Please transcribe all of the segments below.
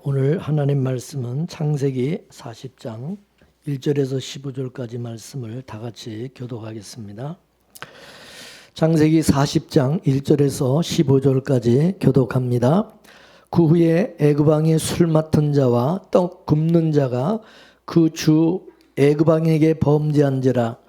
오늘 하나님 말씀은 창세기 40장 1절에서 15절까지 말씀을 다 같이 교독하겠습니다. 창세기 40장 1절에서 15절까지 교독합니다. 그 후에 애굽 왕의 술 맡은 자와 떡 굽는 자가 그 주 애굽 왕에게 범죄한지라.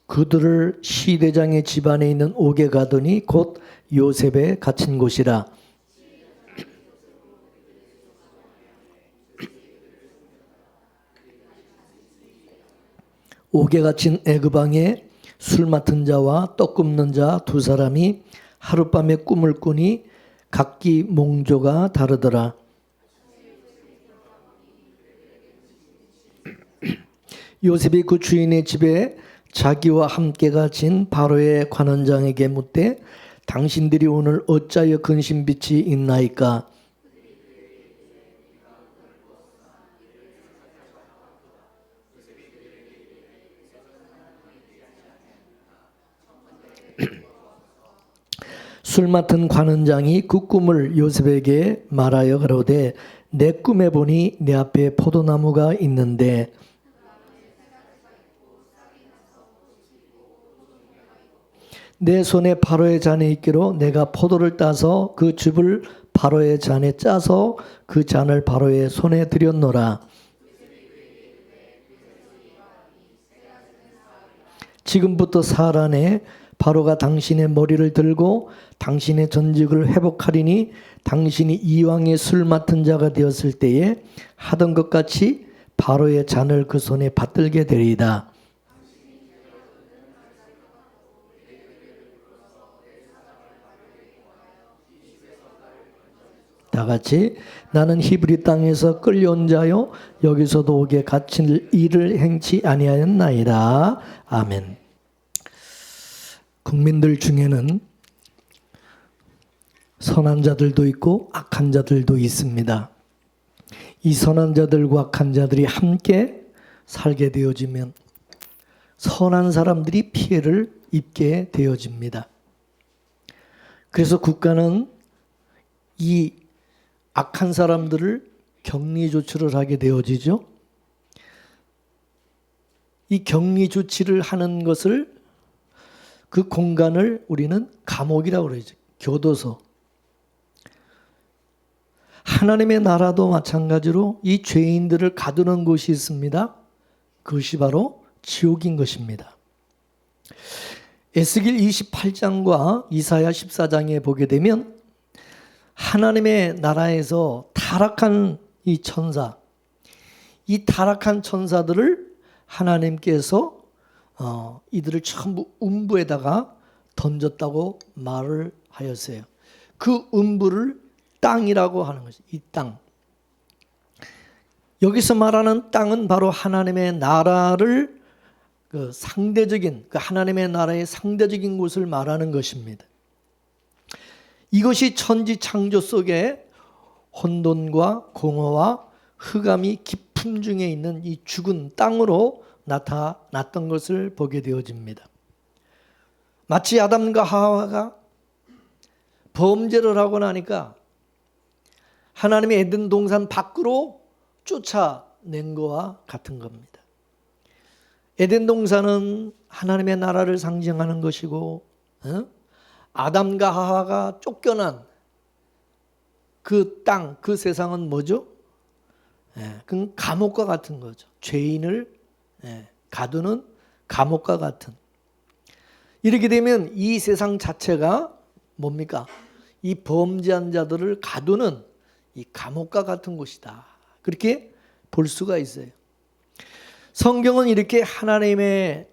그들을 시대장의 집안에 있는 옥에 가더니 곧 요셉에 갇힌 곳이라. 옥에 갇힌 애굽 왕의 술 맡은 자와 떡 굽는 자 두 사람이 하룻밤에 꿈을 꾸니 각기 몽조가 다르더라. 요셉이 그 주인의 집에 자기와 함께 갇힌 바로의 관원장에게 묻되 당신들이 오늘 어찌하여 근심빛이 있나이까? 술 맡은 관원장이 그 꿈을 요셉에게 말하여 가로되 내 꿈에 보니 내 앞에 포도나무가 있는데 내 손에 바로의 잔에 있기로 내가 포도를 따서 그 즙을 바로의 잔에 짜서 그 잔을 바로의 손에 들였노라. 지금부터 사흘 안에 바로가 당신의 머리를 들고 당신의 전직을 회복하리니 당신이 이왕의 술 맡은 자가 되었을 때에 하던 것 같이 바로의 잔을 그 손에 받들게 되리이다. 다 같이 나는 히브리 땅에서 끌려온 자요 여기서도 옥에 갇힐 일을 행치 아니하였나이다. 아멘. 국민들 중에는 선한 자들도 있고 악한 자들도 있습니다. 이 선한 자들과 악한 자들이 함께 살게 되어지면 선한 사람들이 피해를 입게 되어집니다. 그래서 국가는 이 악한 사람들을 격리 조치를 하게 되어지죠. 이 격리 조치를 하는 것을 그 공간을 우리는 감옥이라고 그러죠. 교도소. 하나님의 나라도 마찬가지로 이 죄인들을 가두는 곳이 있습니다. 그것이 바로 지옥인 것입니다. 에스겔 28장과 이사야 14장에 보게 되면 하나님의 나라에서 타락한 이 천사, 이 타락한 천사들을 하나님께서 이들을 전부 음부에다가 던졌다고 말을 하였어요. 그 음부를 땅이라고 하는 것이 이 땅. 여기서 말하는 땅은 바로 하나님의 나라를 그 상대적인 그 하나님의 나라의 상대적인 곳을 말하는 것입니다. 이것이 천지 창조 속에 혼돈과 공허와 흑암이 깊음 중에 있는 이 죽은 땅으로 나타났던 것을 보게 되어집니다. 마치 아담과 하와가 범죄를 하고 나니까 하나님의 에덴 동산 밖으로 쫓아낸 것과 같은 겁니다. 에덴 동산은 하나님의 나라를 상징하는 것이고 아담과 하와가 쫓겨난 그 땅, 그 세상은 뭐죠? 그건 감옥과 같은 거죠. 죄인을 가두는 감옥과 같은. 이렇게 되면 이 세상 자체가 뭡니까? 이 범죄한 자들을 가두는 이 감옥과 같은 곳이다. 그렇게 볼 수가 있어요. 성경은 이렇게 하나님의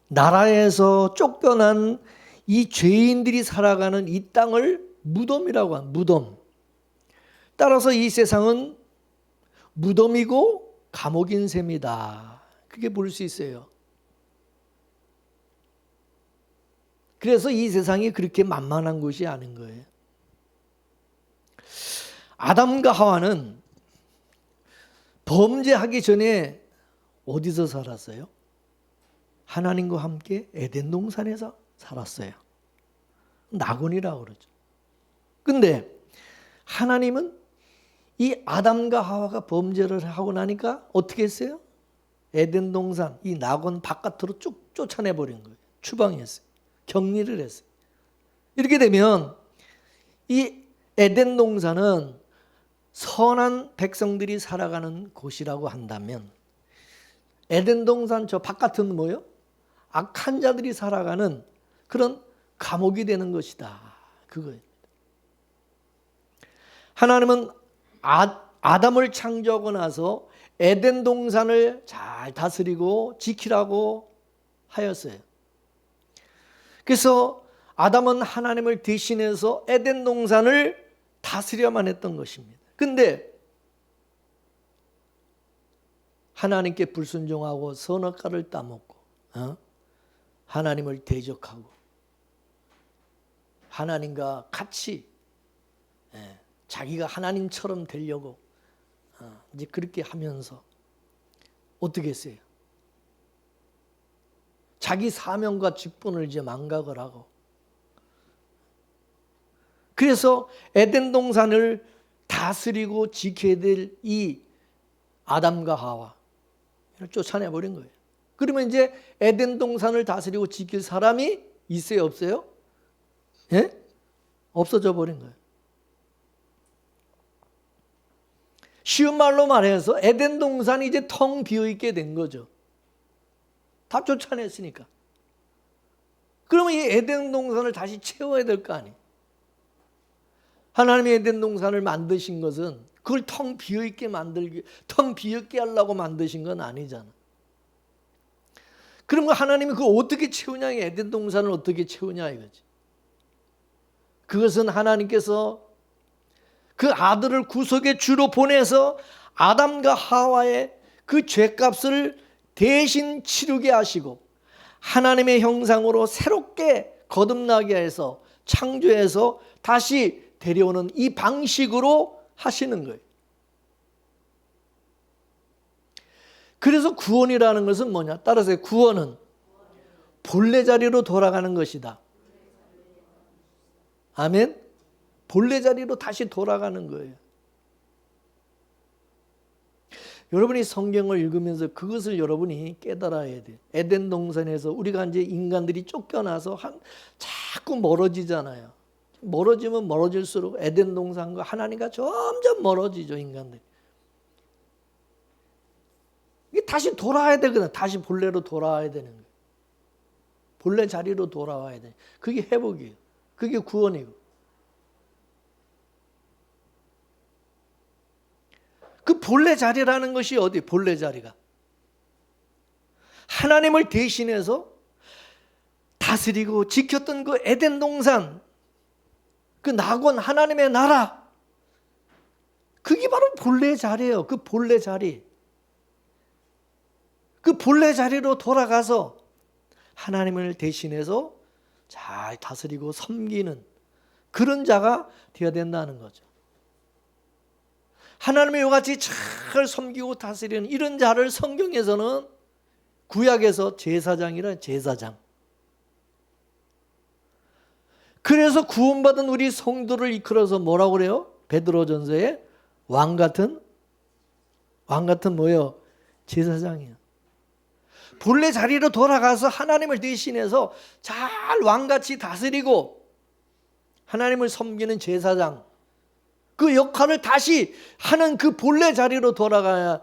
나라에서 쫓겨난 이 죄인들이 살아가는 이 땅을 무덤이라고 합니다. 무덤. 따라서 이 세상은 무덤이고 감옥인 셈이다. 그렇게 볼 수 있어요. 그래서 이 세상이 그렇게 만만한 곳이 아닌 거예요. 아담과 하와는 범죄하기 전에 어디서 살았어요? 하나님과 함께 에덴 동산에서 살았어요. 낙원이라고 그러죠. 근데 하나님은 이 아담과 하와가 범죄를 하고 나니까 어떻게 했어요? 에덴 동산 이 낙원 바깥으로 쭉 쫓아내버린 거예요. 추방했어요. 격리를 했어요. 이렇게 되면 이 에덴 동산은 선한 백성들이 살아가는 곳이라고 한다면 에덴 동산 저 바깥은 뭐예요? 악한 자들이 살아가는 그런 감옥이 되는 것이다. 그거예요. 하나님은 아담을 창조하고 나서 에덴 동산을 잘 다스리고 지키라고 하였어요. 그래서 아담은 하나님을 대신해서 에덴 동산을 다스려야만 했던 것입니다. 근데 하나님께 불순종하고 선악과를 따먹고 하나님을 대적하고 하나님과 같이 자기가 하나님처럼 되려고 이제 그렇게 하면서 어떻게 했어요? 자기 사명과 직분을 이제 망각을 하고 그래서 에덴 동산을 다스리고 지켜야 될 이 아담과 하와를 쫓아내버린 거예요. 그러면 이제 에덴 동산을 다스리고 지킬 사람이 있어요? 없어요? 예? 없어져 버린 거예요. 쉬운 말로 말해서 에덴 동산이 이제 텅 비어있게 된 거죠. 다 쫓아냈으니까. 그러면 이 에덴 동산을 다시 채워야 될 거 아니에요. 하나님이 에덴 동산을 만드신 것은 그걸 텅 비어있게 만들기, 텅 비었게 하려고 만드신 건 아니잖아. 그러면 하나님이 그걸 어떻게 채우냐, 에덴 동산을 어떻게 채우냐 이거지. 그것은 하나님께서 그 아들을 구속의 주로 보내서 아담과 하와의 그 죄값을 대신 치르게 하시고 하나님의 형상으로 새롭게 거듭나게 해서 창조해서 다시 데려오는 이 방식으로 하시는 거예요. 그래서 구원이라는 것은 뭐냐? 따라서 구원은 본래 자리로 돌아가는 것이다. 아멘? 본래 자리로 다시 돌아가는 거예요. 여러분이 성경을 읽으면서 그것을 여러분이 깨달아야 돼요. 에덴 동산에서 우리가 이제 인간들이 쫓겨나서 자꾸 멀어지잖아요. 멀어지면 멀어질수록 에덴 동산과 하나님과 점점 멀어지죠, 인간들이. 이게 다시 돌아와야 되거든. 다시 본래로 돌아와야 되는 거예요. 본래 자리로 돌아와야 돼. 그게 회복이에요. 그게 구원이고. 그 본래 자리라는 것이 어디? 본래 자리가 하나님을 대신해서 다스리고 지켰던 그 에덴 동산, 그 낙원, 하나님의 나라, 그게 바로 본래 자리예요. 그 본래 자리. 그 본래 자리로 돌아가서 하나님을 대신해서 잘 다스리고 섬기는 그런 자가 되어야 된다는 거죠. 하나님의 이같이 잘 섬기고 다스리는 이런 자를 성경에서는 구약에서 제사장이라 제사장. 그래서 구원받은 우리 성도를 이끌어서 뭐라고 그래요? 베드로전서에 왕 같은 뭐예요? 제사장이에요. 본래 자리로 돌아가서 하나님을 대신해서 잘 왕같이 다스리고 하나님을 섬기는 제사장, 그 역할을 다시 하는 그 본래 자리로 돌아가는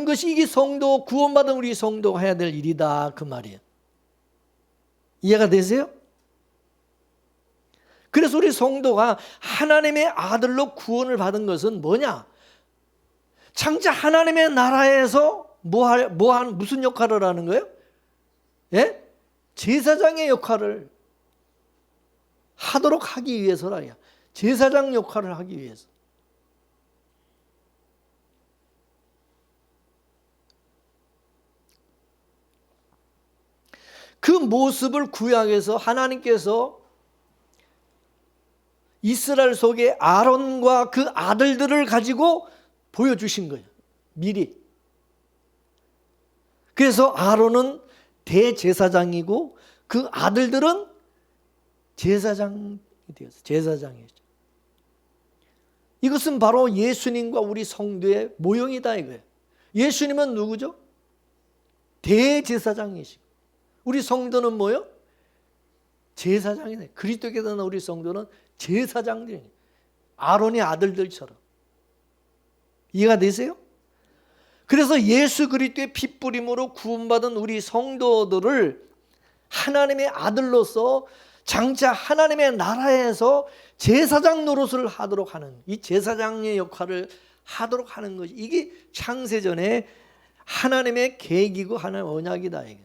것이 이게 성도, 구원받은 우리 성도가 해야 될 일이다, 그 말이에요. 이해가 되세요? 그래서 우리 성도가 하나님의 아들로 구원을 받은 것은 뭐냐? 장차 하나님의 나라에서 무슨 역할을 하는 거예요? 예? 제사장의 역할을 하도록 하기 위해서라야. 제사장 역할을 하기 위해서. 그 모습을 구약에서 하나님께서 이스라엘 속에 아론과 그 아들들을 가지고 보여주신 거예요. 미리. 그래서 아론은 대제사장이고 그 아들들은 제사장 되었어요. 제사장이죠. 이것은 바로 예수님과 우리 성도의 모형이다 이거예요. 예수님은 누구죠? 대제사장이시고 우리 성도는 뭐요? 제사장이네. 그리스도께 나는 우리 성도는 제사장들이에요. 아론의 아들들처럼. 이해가 되세요? 그래서 예수 그리스도의 핏부림으로 구원받은 우리 성도들을 하나님의 아들로서 장차 하나님의 나라에서 제사장 노릇을 하도록 하는, 이 제사장의 역할을 하도록 하는 것이, 이게 창세전에 하나님의 계획이고 하나님의 언약이다. 이게.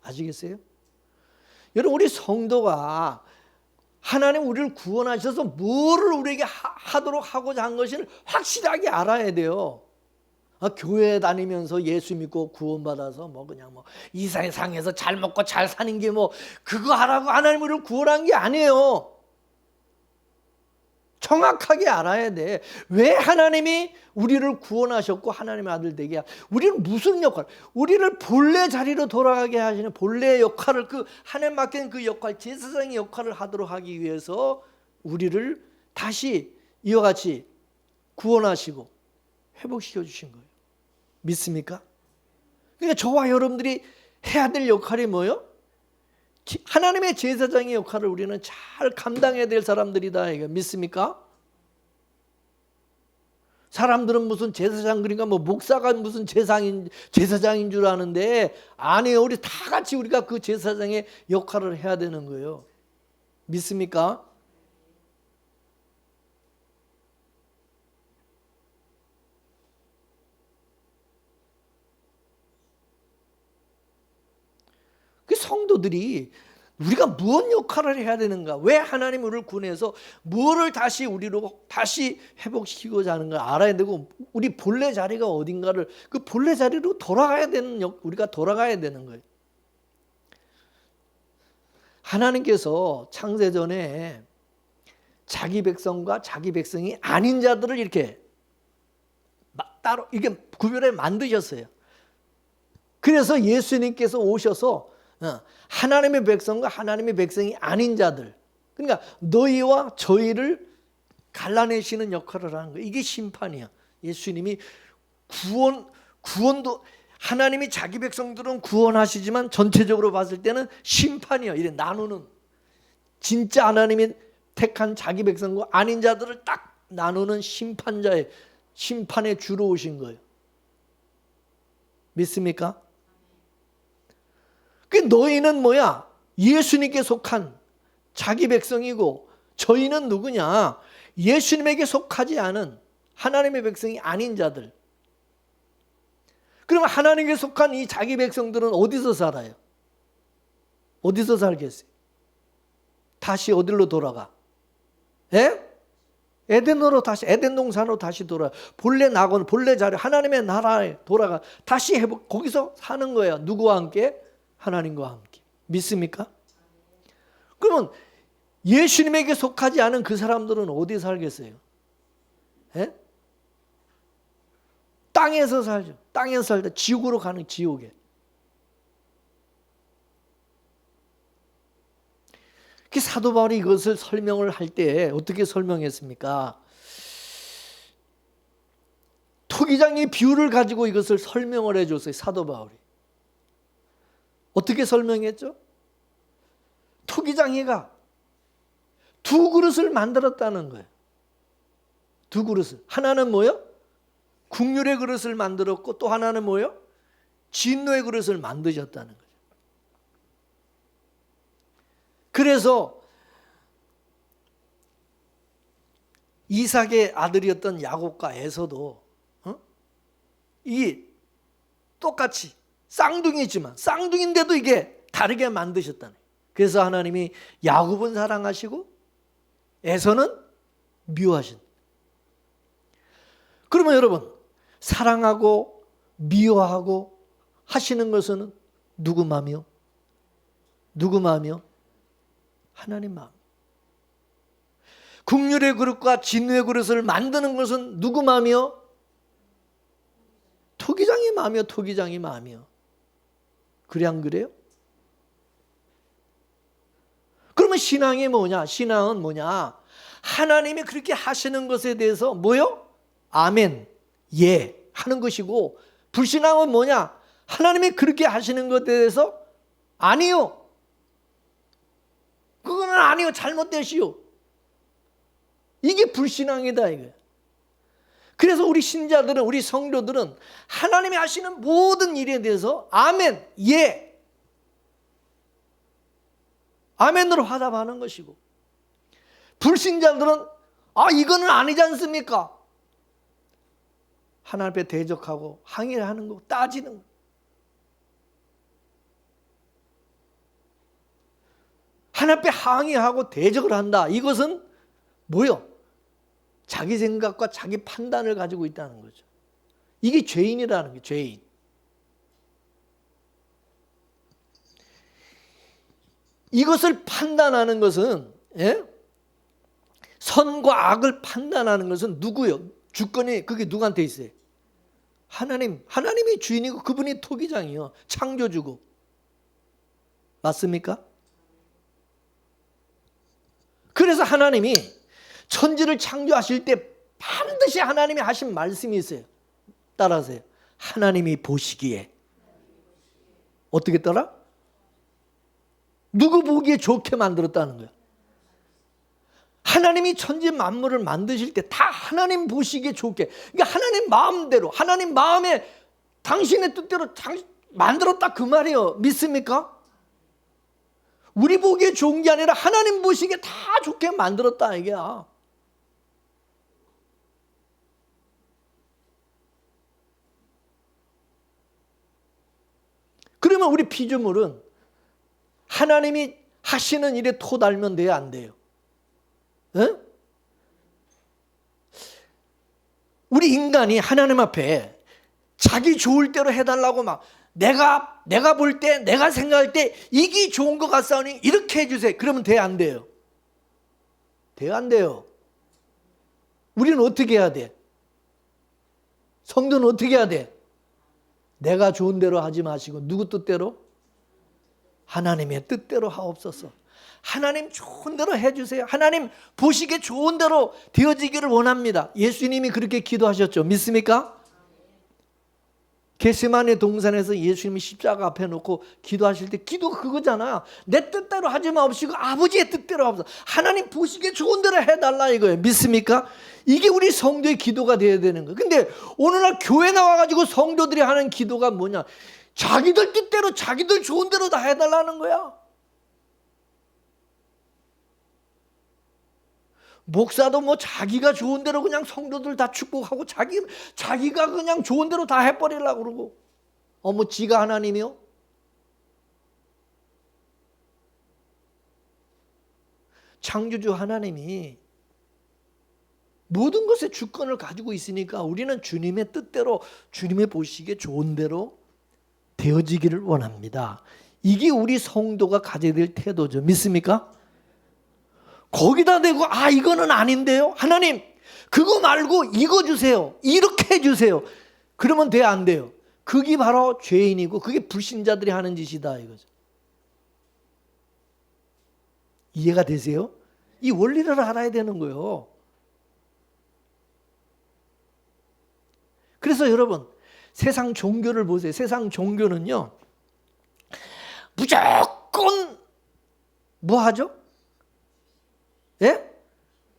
아시겠어요? 여러분, 우리 성도가 하나님 우리를 구원하셔서 뭐를 우리에게 하도록 하고자 한 것을 확실하게 알아야 돼요. 교회 다니면서 예수 믿고 구원받아서 뭐 그냥 뭐 이 세상에서 잘 먹고 잘 사는 게 뭐 그거 하라고 하나님 우리를 구원한 게 아니에요. 정확하게 알아야 돼. 왜 하나님이 우리를 구원하셨고 하나님의 아들 되게, 우리는 무슨 역할, 우리를 본래 자리로 돌아가게 하시는 본래 역할을, 그 하나님 맡긴 그 역할, 제사장의 역할을 하도록 하기 위해서 우리를 다시 이와 같이 구원하시고 회복시켜 주신 거예요. 믿습니까? 그러니까 저와 여러분들이 해야 될 역할이 뭐예요? 하나님의 제사장의 역할을 우리는 잘 감당해야 될 사람들이다. 이거 믿습니까? 사람들은 무슨 제사장, 그러니까 뭐 목사가 무슨 제사장인 줄 아는데 아니에요. 우리 다 같이 우리가 그 제사장의 역할을 해야 되는 거예요. 믿습니까? 그 성도들이 우리가 무엇 역할을 해야 되는가, 왜 하나님 우리를 구원해서 뭐를 다시 우리로 다시 회복시키고자 하는가 알아야 되고, 우리 본래 자리가 어딘가를, 그 본래 자리로 돌아가야 되는, 우리가 돌아가야 되는 거예요. 하나님께서 창세전에 자기 백성과 자기 백성이 아닌 자들을 이렇게 따로 이게 구별해 만드셨어요. 그래서 예수님께서 오셔서 하나님의 백성과 하나님의 백성이 아닌 자들, 그러니까 너희와 저희를 갈라내시는 역할을 하는 거예요. 이게 심판이야. 예수님이 구원도 하나님이 자기 백성들은 구원하시지만 전체적으로 봤을 때는 심판이야. 이래 나누는, 진짜 하나님이 택한 자기 백성과 아닌 자들을 딱 나누는 심판자의, 심판에 주로 오신 거예요. 믿습니까? 그 너희는 뭐야? 예수님께 속한 자기 백성이고, 저희는 누구냐? 예수님에게 속하지 않은 하나님의 백성이 아닌 자들. 그러면 하나님께 속한 이 자기 백성들은 어디서 살아요? 어디서 살겠어요? 다시 어디로 돌아가? 예? 에덴으로 다시, 에덴 동산으로 다시 돌아가. 본래 낙원, 본래 자리, 하나님의 나라에 돌아가. 다시 회복, 거기서 사는 거예요. 누구와 함께? 하나님과 함께. 믿습니까? 그러면 예수님에게 속하지 않은 그 사람들은 어디 살겠어요? 예? 땅에서 살죠. 땅에서 살다 지옥으로 가는, 지옥에. 그 사도 바울이 이것을 설명을 할 때 어떻게 설명했습니까? 토기장의 비유를 가지고 이것을 설명을 해줬어요. 사도 바울이. 어떻게 설명했죠? 토기장이가 두 그릇을 만들었다는 거예요. 두 그릇을. 하나는 뭐요? 국률의 그릇을 만들었고, 또 하나는 뭐요? 진노의 그릇을 만드셨다는 거죠. 그래서 이삭의 아들이었던 야곱과 에서도 이 똑같이 쌍둥이지만, 쌍둥이인데도 이게 다르게 만드셨다는 거예요. 그래서 하나님이 야곱은 사랑하시고 에서는 미워하신. 그러면 여러분, 사랑하고 미워하고 하시는 것은 누구 마음이요? 누구 마음이요? 하나님 마음. 국률의 그릇과 진노의 그릇을 만드는 것은 누구 마음이요? 토기장의 마음이요. 토기장의 마음이요. 그래 안 그래요? 그러면 신앙이 뭐냐? 신앙은 뭐냐? 하나님이 그렇게 하시는 것에 대해서 뭐요? 아멘, 예 하는 것이고, 불신앙은 뭐냐? 하나님이 그렇게 하시는 것에 대해서 아니요, 그거는 아니요, 잘못되시오. 이게 불신앙이다 이거예요. 그래서 우리 신자들은, 우리 성도들은 하나님이 하시는 모든 일에 대해서 아멘, 예, 아멘으로 화답하는 것이고, 불신자들은 이거는 아니지 않습니까? 하나님 앞에 대적하고 항의를 하는 거, 따지는 거. 하나님 앞에 항의하고 대적을 한다. 이것은 뭐요? 자기 생각과 자기 판단을 가지고 있다는 거죠. 이게 죄인이라는 게, 죄인. 이것을 판단하는 것은, 예? 선과 악을 판단하는 것은 누구요? 주권이 그게 누구한테 있어요? 하나님. 하나님이 주인이고 그분이 토기장이요, 창조주고. 맞습니까? 그래서 하나님이 천지를 창조하실 때 반드시 하나님이 하신 말씀이 있어요. 따라하세요. 하나님이 보시기에 어떻게 따라? 누구 보기에 좋게 만들었다는 거예요. 하나님이 천지 만물을 만드실 때 다 하나님 보시기에 좋게, 그러니까 하나님 마음대로, 하나님 마음에 당신의 뜻대로 만들었다 그 말이에요. 믿습니까? 우리 보기에 좋은 게 아니라 하나님 보시기에 다 좋게 만들었다 이게야. 그러면 우리 피조물은 하나님이 하시는 일에 토달면 돼요, 안 돼요? 에? 우리 인간이 하나님 앞에 자기 좋을 대로 해달라고 막 내가 볼 때, 내가 생각할 때 이게 좋은 것 같사오니 이렇게 해주세요. 그러면 돼요, 안 돼요? 돼요, 안 돼요? 우리는 어떻게 해야 돼? 성도는 어떻게 해야 돼? 내가 좋은 대로 하지 마시고 누구 뜻대로? 하나님의 뜻대로 하옵소서. 하나님 좋은 대로 해주세요. 하나님 보시기에 좋은 대로 되어지기를 원합니다. 예수님이 그렇게 기도하셨죠. 믿습니까? 겟세마네 동산에서 예수님이 십자가 앞에 놓고 기도하실 때 기도가 그거잖아. 내 뜻대로 하지 마옵시고 아버지의 뜻대로 하옵소서. 하나님 보시기에 좋은 대로 해달라 이거예요. 믿습니까? 이게 우리 성도의 기도가 되어야 되는 거예요. 근데 오늘날 교회 나와가지고 성도들이 하는 기도가 뭐냐? 자기들 뜻대로, 자기들 좋은 대로 다 해달라는 거야. 목사도 뭐 자기가 좋은 대로 그냥 성도들 다 축복하고 자기가 그냥 좋은 대로 다 해버리려고 그러고, 뭐 지가 하나님이요? 창조주 하나님이 모든 것에 주권을 가지고 있으니까 우리는 주님의 뜻대로, 주님의 보시기에 좋은 대로 되어지기를 원합니다. 이게 우리 성도가 가져야 될 태도죠. 믿습니까? 거기다 대고 이거는 아닌데요? 하나님 그거 말고 이거 주세요, 이렇게 해주세요. 그러면 돼요, 안 돼요? 그게 바로 죄인이고 그게 불신자들이 하는 짓이다 이거죠. 이해가 되세요? 이 원리를 알아야 되는 거예요. 그래서 여러분 세상 종교를 보세요. 세상 종교는요 무조건 뭐 하죠? 예?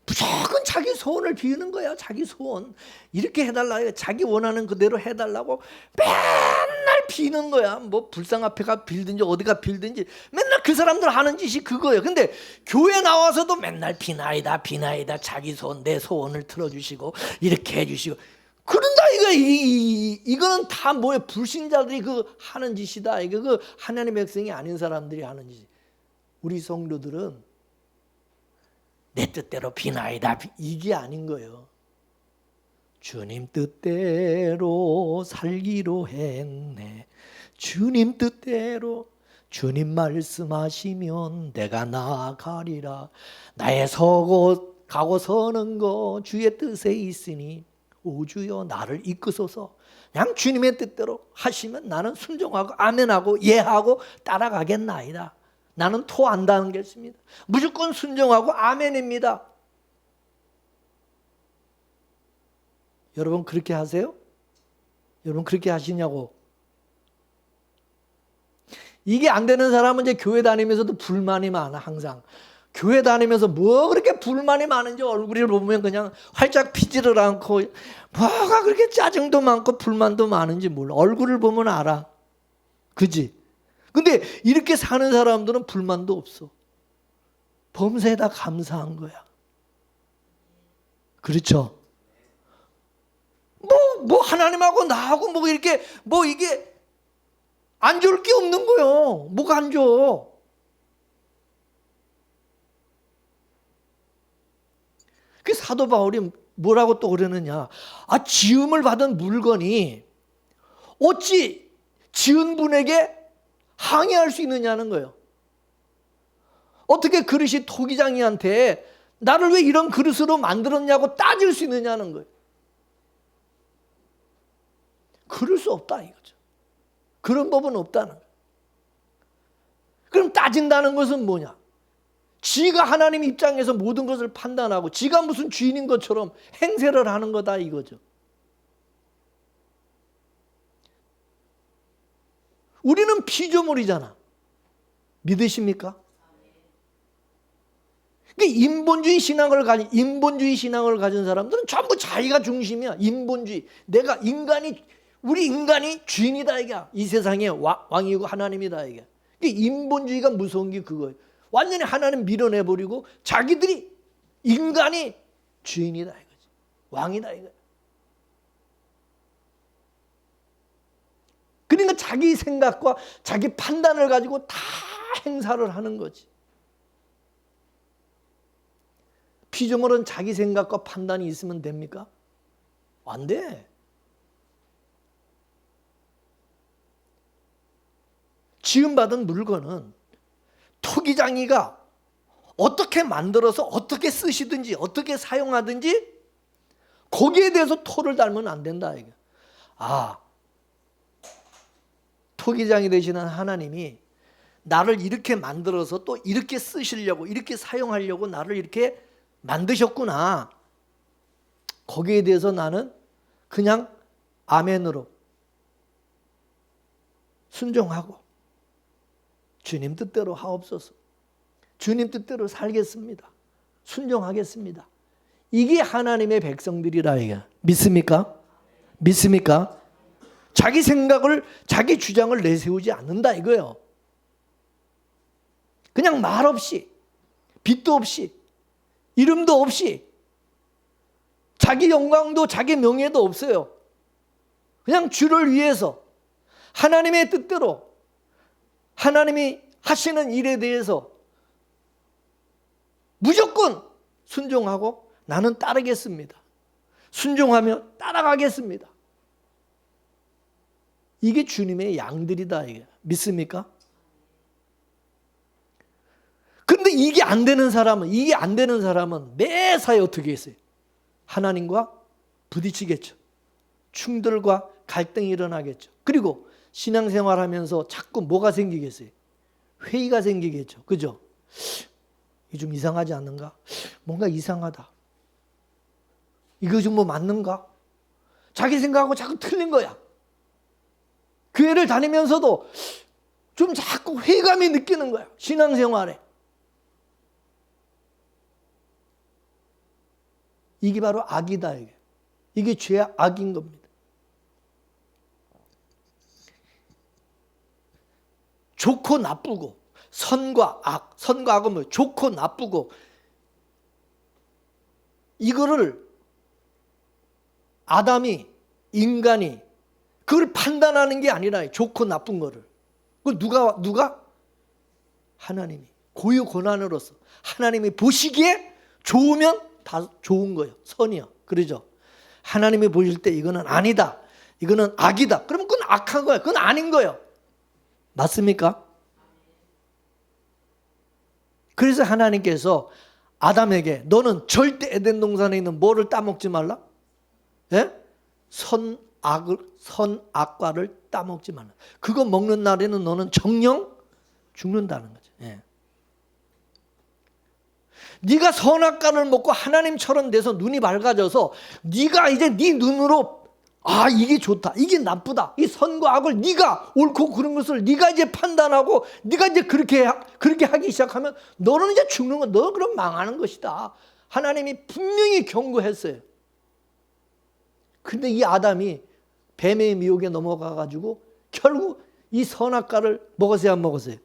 무조건 자기 소원을 비우는 거야. 자기 소원 이렇게 해달라, 자기 원하는 그대로 해달라고 맨날 비는 거야. 뭐 불상 앞에가 빌든지 어디가 빌든지 맨날 그 사람들 하는 짓이 그거예요. 근데 교회 나와서도 맨날 비나이다 자기 소원, 내 소원을 틀어주시고 이렇게 해주시고 그런다 이거는 다 뭐예요? 불신자들이 그 하는 짓이다. 이거 그 하나님의 백성이 아닌 사람들이 하는 짓. 우리 성도들은 내 뜻대로 비나이다 이게 아닌 거예요. 주님 뜻대로 살기로 했네. 주님 뜻대로, 주님 말씀하시면 내가 나아가리라. 나의 서고 가고 서는 거 주의 뜻에 있으니 오 주여 나를 이끄소서. 그냥 주님의 뜻대로 하시면 나는 순종하고 아멘하고 예하고 따라가겠나이다. 나는 토 안 당하겠습니다. 무조건 순종하고 아멘입니다. 여러분 그렇게 하세요? 여러분 그렇게 하시냐고. 이게 안 되는 사람은 이제 교회 다니면서도 불만이 많아. 항상 교회 다니면서 뭐 그렇게 불만이 많은지 얼굴을 보면 그냥 활짝 피지를 않고 뭐가 그렇게 짜증도 많고 불만도 많은지 몰라. 얼굴을 보면 알아. 그지? 근데 이렇게 사는 사람들은 불만도 없어. 범사에다 감사한 거야. 그렇죠? 뭐 하나님하고 나하고 뭐 이렇게 뭐 이게 안 좋을 게 없는 거예요. 뭐가 안 좋아? 그 사도 바울이 뭐라고 또 그러느냐? 지음을 받은 물건이 어찌 지은 분에게 항의할 수 있느냐는 거예요. 어떻게 그릇이 토기장이한테 나를 왜 이런 그릇으로 만들었냐고 따질 수 있느냐는 거예요. 그럴 수 없다 이거죠. 그런 법은 없다는 거예요. 그럼 따진다는 것은 뭐냐? 지가 하나님 입장에서 모든 것을 판단하고 지가 무슨 주인인 것처럼 행세를 하는 거다 이거죠. 우리는 피조물이잖아. 믿으십니까? 인본주의 신앙을 가진 사람들은 전부 자기가 중심이야. 인본주의. 우리 인간이 주인이다 이게. 이 세상의 왕이고 하나님이다 이게. 인본주의가 무서운 게 그거예요. 완전히 하나님 밀어내버리고 자기들이 인간이 주인이다 이거지. 왕이다 이거야. 그러니까 자기 생각과 자기 판단을 가지고 다 행사를 하는 거지. 피조물은 자기 생각과 판단이 있으면 됩니까? 안 돼. 지음받은 물건은 토기장이가 어떻게 만들어서 어떻게 쓰시든지 어떻게 사용하든지 거기에 대해서 토를 달면 안 된다. 이게. 토기장이 되시는 하나님이 나를 이렇게 만들어서 또 이렇게 쓰시려고 이렇게 사용하려고 나를 이렇게 만드셨구나. 거기에 대해서 나는 그냥 아멘으로 순종하고 주님 뜻대로 하옵소서. 주님 뜻대로 살겠습니다. 순종하겠습니다. 이게 하나님의 백성들이라 이게. 믿습니까? 믿습니까? 자기 생각을 자기 주장을 내세우지 않는다 이거예요. 그냥 말 없이 빚도 없이 이름도 없이 자기 영광도 자기 명예도 없어요. 그냥 주를 위해서 하나님의 뜻대로 하나님이 하시는 일에 대해서 무조건 순종하고 나는 따르겠습니다. 순종하며 따라가겠습니다. 이게 주님의 양들이다. 이게. 믿습니까? 그런데 이게 안 되는 사람은 매사에 어떻게 했어요? 하나님과 부딪히겠죠. 충돌과 갈등이 일어나겠죠. 그리고 신앙생활하면서 자꾸 뭐가 생기겠어요? 회의가 생기겠죠. 그죠? 이게 좀 이상하지 않는가? 뭔가 이상하다. 이거 좀 뭐 맞는가? 자기 생각하고 자꾸 틀린 거야. 교회를 다니면서도 좀 자꾸 회의감이 느끼는 거야. 신앙생활에. 이게 바로 악이다. 이게 죄의 악인 겁니다. 좋고 나쁘고 선과 악은 뭐 좋고 나쁘고 이거를 아담이 인간이 그걸 판단하는 게 아니라 좋고 나쁜 거를 그걸 누가 하나님이 고유 고난으로서 하나님이 보시기에 좋으면 다 좋은 거예요. 선이요. 그러죠. 하나님이 보실 때 이거는 아니다. 이거는 악이다. 그러면 그건 악한 거예요. 그건 아닌 거예요. 맞습니까? 그래서 하나님께서 아담에게 너는 절대 에덴 동산에 있는 뭐를 따먹지 말라? 예? 선악과를 따먹지 말라. 그거 먹는 날에는 너는 정령 죽는다는 거죠. 네가 선악과를 먹고 하나님처럼 돼서 눈이 밝아져서 네가 이제 네 눈으로 이게 좋다, 이게 나쁘다, 이 선과 악을 네가 옳고 그른 것을 네가 이제 판단하고 네가 이제 그렇게 하기 시작하면 너는 이제 죽는 거, 너 그럼 망하는 것이다. 하나님이 분명히 경고했어요. 근데 이 아담이 뱀의 미혹에 넘어가 가지고 결국 이 선악과를 먹었어요, 안 먹었어요?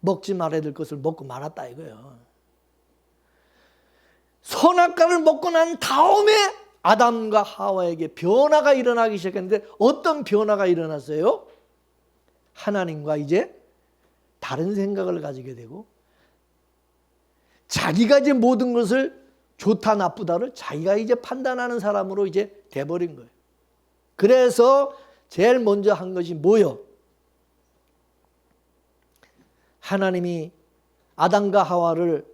먹지 말아야 될 것을 먹고 말았다 이거예요. 선악과를 먹고 난 다음에 아담과 하와에게 변화가 일어나기 시작했는데 어떤 변화가 일어났어요? 하나님과 이제 다른 생각을 가지게 되고 자기가 이제 모든 것을 좋다 나쁘다를 자기가 이제 판단하는 사람으로 이제 돼버린 거예요. 그래서 제일 먼저 한 것이 뭐요? 하나님이 아담과 하와를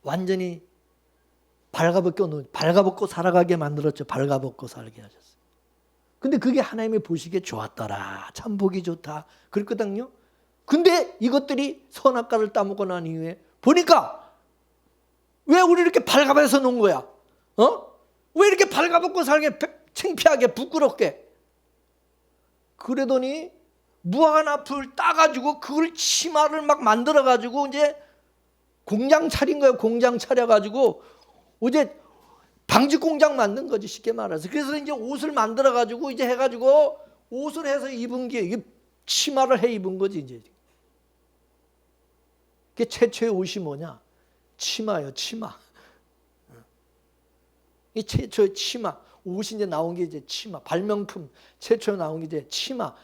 완전히 발가벗고 살아가게 만들었죠. 발가벗고 살게 하셨어요. 근데 그게 하나님이 보시기에 좋았더라. 참 보기 좋다. 그랬거든요. 근데 이것들이 선악과를 따먹고 난 이후에 보니까 왜 우리 이렇게 발가벗어 놓은 거야? 왜 이렇게 발가벗고 살게 창피하게 부끄럽게? 그러더니 무화과 나풀 따가지고 그걸 치마를 막 만들어가지고 이제 공장 차린 거예요. 공장 차려가지고 이제 방직 공장 만든 거지, 쉽게 말해서. 그래서 이제 옷을 만들어가지고 이제 해가지고 옷을 해서 입은 게 이게 치마를 해 입은 거지 이제. 그게 최초의 옷이 뭐냐? 치마예요, 치마. 이 최초의 치마. 옷이 이제 나온 게 이제 치마, 발명품. 최초에 나온 게 이제 치마.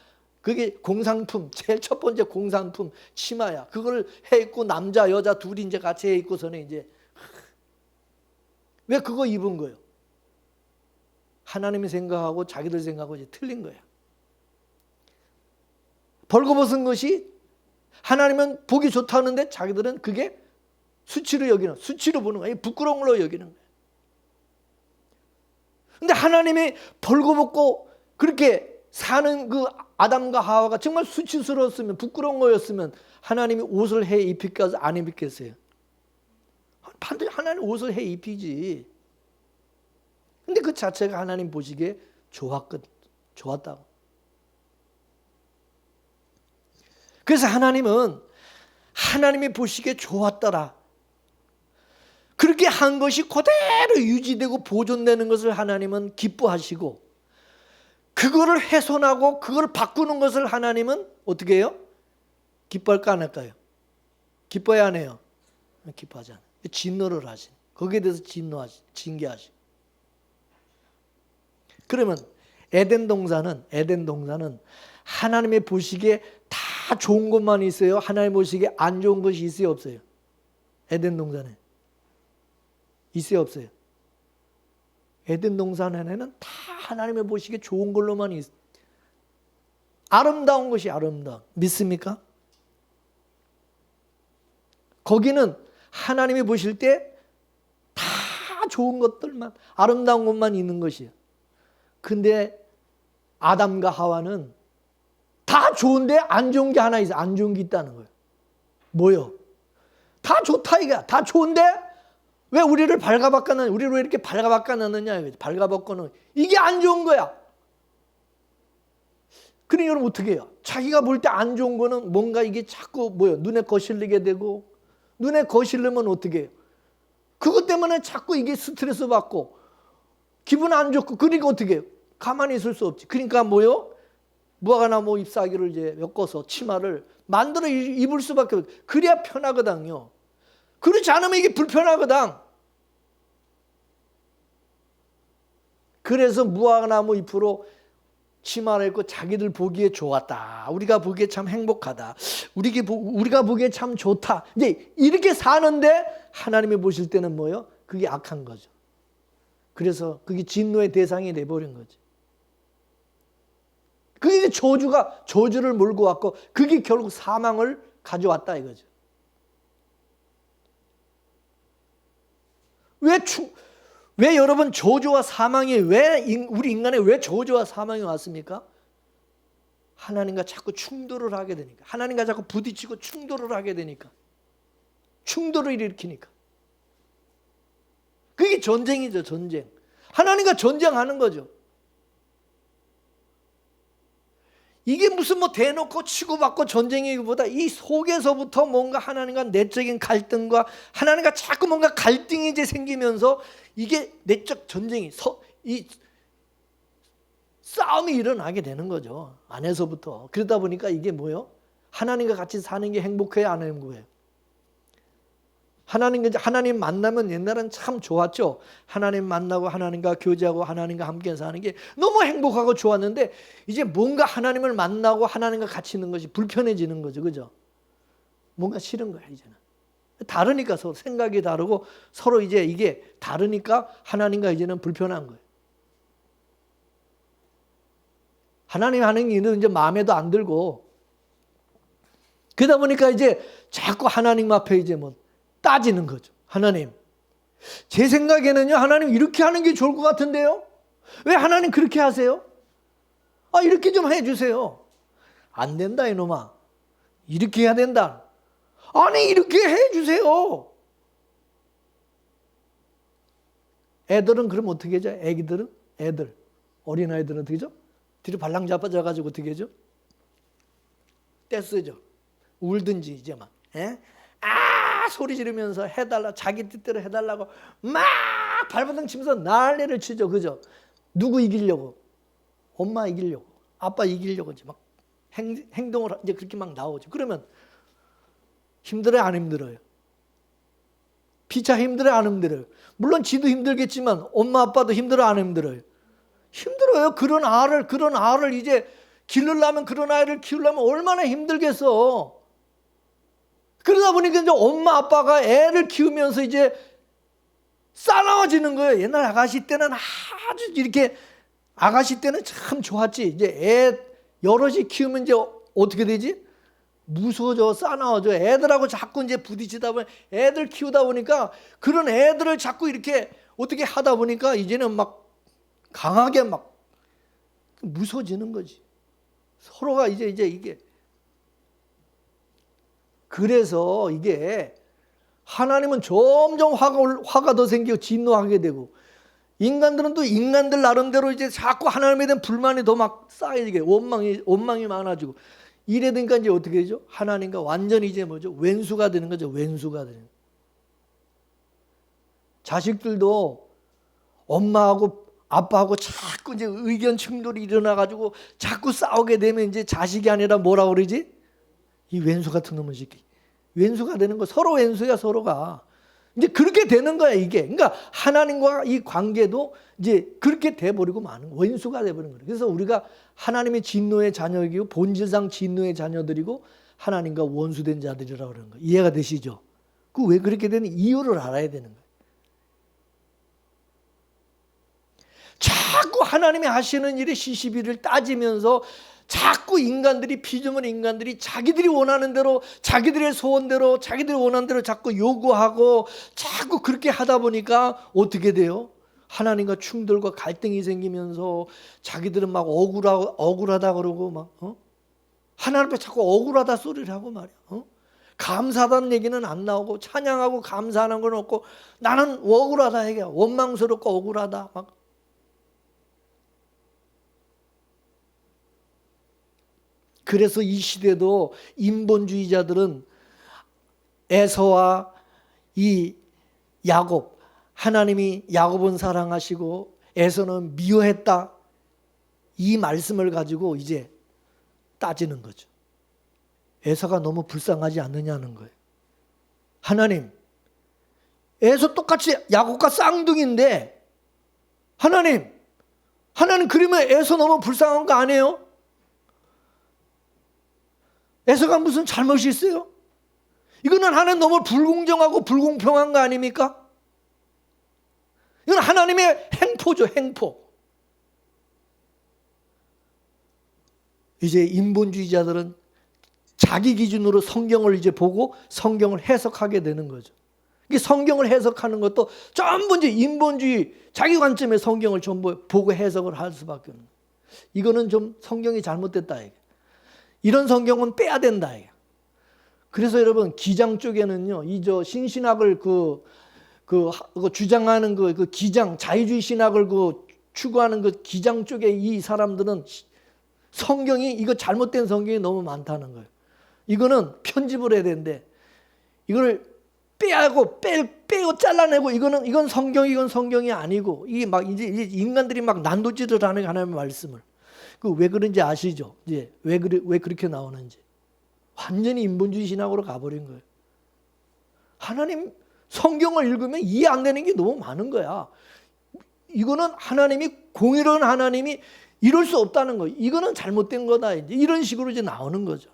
그게 공산품, 제일 첫 번째 공산품 치마야. 그걸 해 입고 남자 여자 둘이 이제 같이 해 입고서는 이제 왜 그거 입은 거예요? 하나님이 생각하고 자기들 생각하고 이제 틀린 거야. 벌거벗은 것이 하나님은 보기 좋다는데 자기들은 그게 수치로 보는 거야. 부끄러운 걸로 여기는 거야. 근데 하나님이 벌거벗고 그렇게 사는 그 아담과 하와가 정말 수치스러웠으면, 부끄러운 거였으면 하나님이 옷을 해 입힐까 안 입혔겠어요? 반드시 하나님 옷을 해 입히지. 근데 그 자체가 하나님 보시기에 좋았다고. 그래서 하나님은 하나님이 보시기에 좋았더라. 그렇게 한 것이 그대로 유지되고 보존되는 것을 하나님은 기뻐하시고, 그거를 훼손하고 그걸 바꾸는 것을 하나님은 어떻게 해요? 기뻐할까 안 할까요? 기뻐해야 안 해요? 기뻐하지 않아요. 진노를 하신, 거기에 대해서 징계하신. 그러면 에덴 동산은 하나님의 보시기에 다 좋은 것만 있어요? 하나님 보시기에 안 좋은 것이 있어요, 없어요? 에덴 동산에 있어요, 없어요? 에덴 동산 안에는 다 하나님의 보시기에 좋은 걸로만 있어요. 아름다운 것이 아름다워. 믿습니까? 거기는 하나님이 보실 때 다 좋은 것들만, 아름다운 것만 있는 것이에요. 근데 아담과 하와는 다 좋은데 안 좋은 게 하나 있어요. 안 좋은 게 있다는 거예요. 뭐요? 다 좋다 이거야. 다 좋은데 왜 우리를 우리를 왜 이렇게 발가벗겨놨느냐? 발가벗고는 이게 안 좋은 거야. 그러니 여러분 어떻게 해요? 자기가 볼 때 안 좋은 거는 뭔가 이게 자꾸 눈에 거슬리게 되고, 눈에 거슬리면 어떻게 해요? 그것 때문에 자꾸 이게 스트레스 받고 기분 안 좋고, 그러니까 어떻게 해요? 가만히 있을 수 없지. 그러니까 무화과나무 잎사귀를 이제 엮어서 치마를 만들어 입을 수밖에 없어요. 그래야 편하거든요. 그렇지 않으면 이게 불편하거든. 그래서 무화과나무 잎으로 치마를 입고 자기들 보기에 좋았다. 우리가 보기에 참 행복하다. 우리가 보기에 참 좋다. 이제 이렇게 사는데 하나님이 보실 때는 뭐예요? 그게 악한 거죠. 그래서 그게 진노의 대상이 돼버린 거지. 그게 저주를 몰고 왔고, 그게 결국 사망을 가져왔다 이거죠. 왜 여러분 저주와 사망이 우리 인간에 왜 저주와 사망이 왔습니까? 하나님과 자꾸 충돌을 하게 되니까, 하나님과 자꾸 부딪히고 충돌을 하게 되니까, 충돌을 일으키니까. 그게 전쟁이죠, 전쟁. 하나님과 전쟁하는 거죠. 이게 무슨 뭐 대놓고 치고받고 전쟁이기보다 이 속에서부터 뭔가 하나님과 내적인 갈등과 하나님과 자꾸 뭔가 갈등이 이제 생기면서 이게 내적 전쟁이 이 싸움이 일어나게 되는 거죠. 안에서부터. 그러다 보니까 이게 뭐예요? 하나님과 같이 사는 게 행복해요, 안 행복해요? 하나님 만나면 옛날엔 참 좋았죠. 하나님 만나고 하나님과 교제하고 하나님과 함께 사는 게 너무 행복하고 좋았는데 이제 뭔가 하나님을 만나고 하나님과 같이 있는 것이 불편해지는 거죠. 그죠? 뭔가 싫은 거야, 이제는. 다르니까 서로 생각이 다르고 서로 이제 이게 다르니까 하나님과 이제는 불편한 거예요. 하나님 하는 일은 이제 마음에도 안 들고 그러다 보니까 이제 자꾸 하나님 앞에 이제 뭐 따지는 거죠. 하나님, 제 생각에는요, 하나님 이렇게 하는 게 좋을 것 같은데요? 왜 하나님 그렇게 하세요? 이렇게 좀 해주세요. 안 된다, 이놈아. 이렇게 해야 된다. 아니, 이렇게 해주세요. 애들은 그럼 어떻게 하죠? 애기들은? 어린아이들은 어떻게 하죠? 뒤로 발랑 잡아져가지고 어떻게 하죠? 떼쓰죠. 울든지 이제 막. 소리 지르면서 해달라, 자기 뜻대로 해달라고 막 발버둥 치면서 난리를 치죠. 그죠? 누구 이기려고? 엄마 이기려고, 아빠 이기려고 이제 막 행동을 이제 그렇게 막 나오죠. 그러면 힘들어요, 안 힘들어요? 피차 힘들어요, 안 힘들어요? 물론 지도 힘들겠지만 엄마 아빠도 힘들어요, 안 힘들어요? 힘들어요. 그런 아를 이제 기르려면, 그런 아이를 키우려면 얼마나 힘들겠어. 그러다 보니까 이제 엄마 아빠가 애를 키우면서 이제 싸나워지는 거예요. 옛날 아가씨 때는 아주 이렇게, 아가씨 때는 참 좋았지. 이제 애 여럿이 키우면 이제 어떻게 되지? 무서워져, 싸나워져. 애들하고 자꾸 이제 부딪히다 보니, 애들 키우다 보니까 그런 애들을 자꾸 이렇게 어떻게 하다 보니까 이제는 막 강하게 막 무서워지는 거지. 서로가 이제 이게. 그래서 이게 하나님은 점점 화가 더 생기고 진노하게 되고, 인간들은 또 인간들 나름대로 이제 자꾸 하나님에 대한 불만이 더 막 쌓이게, 원망이 많아지고 이래 되니까 이제 어떻게 되죠? 하나님과 완전히 이제 뭐죠? 왼수가 되는 거죠. 왼수가 되는. 자식들도 엄마하고 아빠하고 자꾸 이제 의견 충돌이 일어나가지고 자꾸 싸우게 되면 이제 자식이 아니라 뭐라 그러지? 이 왼수 같은 놈의 새끼. 왼수가 되는 거. 서로 왼수야, 서로가. 이제 그렇게 되는 거야, 이게. 그러니까 하나님과 이 관계도 이제 그렇게 돼버리고 마는 거야. 왼수가 돼버리는 거예요. 그래서 우리가 하나님의 진노의 자녀이고 본질상 진노의 자녀들이고 하나님과 원수된 자들이라고 그러는 거예요. 이해가 되시죠? 그 왜 그렇게 되는 이유를 알아야 되는 거예요. 자꾸 하나님이 하시는 일에 시시비를 따지면서 자꾸 피조물 인간들이 자기들이 원하는 대로, 자기들의 소원대로, 자기들이 원하는 대로 자꾸 요구하고 자꾸 그렇게 하다 보니까 어떻게 돼요? 하나님과 충돌과 갈등이 생기면서 자기들은 막 억울하다 그러고 막 하나님 앞에 자꾸 억울하다 소리를 하고 말이야. 감사하다는 얘기는 안 나오고 찬양하고 감사하는 건 없고 나는 억울하다 얘기야. 원망스럽고 억울하다 막. 그래서 이 시대도 인본주의자들은 에서와 이 야곱, 하나님이 야곱은 사랑하시고 에서는 미워했다, 이 말씀을 가지고 이제 따지는 거죠. 에서가 너무 불쌍하지 않느냐는 거예요. 하나님, 에서 똑같이 야곱과 쌍둥이인데 하나님 그러면 에서 너무 불쌍한 거 아니에요? 에서가 무슨 잘못이 있어요? 이거는 하나님 너무 불공정하고 불공평한 거 아닙니까? 이건 하나님의 행포죠, 행포. 이제 인본주의자들은 자기 기준으로 성경을 이제 보고 성경을 해석하게 되는 거죠. 이 성경을 해석하는 것도 전부 이제 인본주의 자기 관점의 성경을 전부 보고 해석을 할 수밖에 없는 거예요. 이거는 좀 성경이 잘못됐다. 이런 성경은 빼야 된다. 그래서 여러분 기장 쪽에는요, 이 저 신신학을 그 주장하는 그 기장, 자유주의 신학을 추구하는 그 기장 쪽에 이 사람들은 성경이 이거 잘못된 성경이 너무 많다는 거예요. 이거는 편집을 해야 되는데 이거를 빼고 잘라내고 이건 성경이 아니고 이게 막 이제 인간들이 막 난도질을 하는 하나님의 말씀을 왜 그런지 아시죠? 이제 왜 그렇게 나오는지 완전히 인본주의 신학으로 가버린 거예요. 하나님 성경을 읽으면 이해 안 되는 게 너무 많은 거야. 이거는 하나님이 공의로운 하나님이 이럴 수 없다는 거예요. 이거는 잘못된 거다. 이제 이런 식으로 이제 나오는 거죠.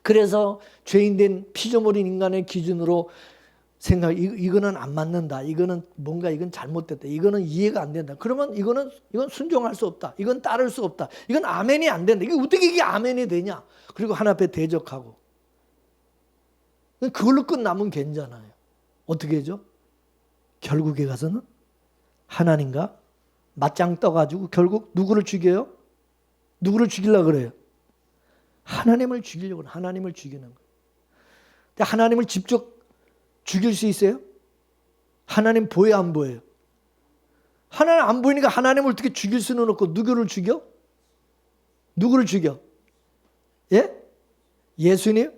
그래서 죄인된 피조물인 인간의 기준으로 이거는 안 맞는다. 이거는 잘못됐다. 이거는 이해가 안 된다. 그러면 이건 순종할 수 없다. 이건 따를 수 없다. 이건 아멘이 안 된다. 어떻게 이게 아멘이 되냐? 그리고 하나 앞에 대적하고. 그걸로 끝나면 괜찮아요. 어떻게 하죠? 결국에 가서는 하나님과 맞짱 떠가지고 결국 누구를 죽여요? 누구를 죽이려고 그래요? 하나님을 죽이려고 해요. 하나님을 죽이는 거예요. 근데 하나님을 직접 죽일 수 있어요? 하나님 보여요, 안 보여요? 하나님 안 보이니까 하나님을 어떻게 죽일 수는 없고 누구를 죽여? 누구를 죽여? 예? 예수님?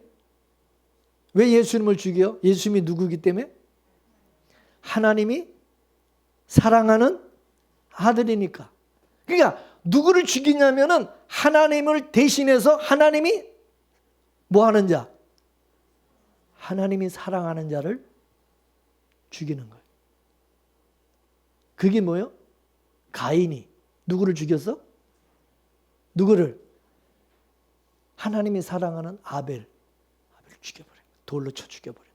왜 예수님을 죽여? 예수님이 누구이기 때문에? 하나님이 사랑하는 아들이니까. 그러니까 누구를 죽이냐면은 하나님을 대신해서 하나님이 뭐 하는 자? 하나님이 사랑하는 자를 죽이는 거예요. 그게 뭐예요? 가인이 누구를 죽였어? 누구를? 하나님이 사랑하는 아벨을 죽여버려요. 돌로 쳐 죽여버려요.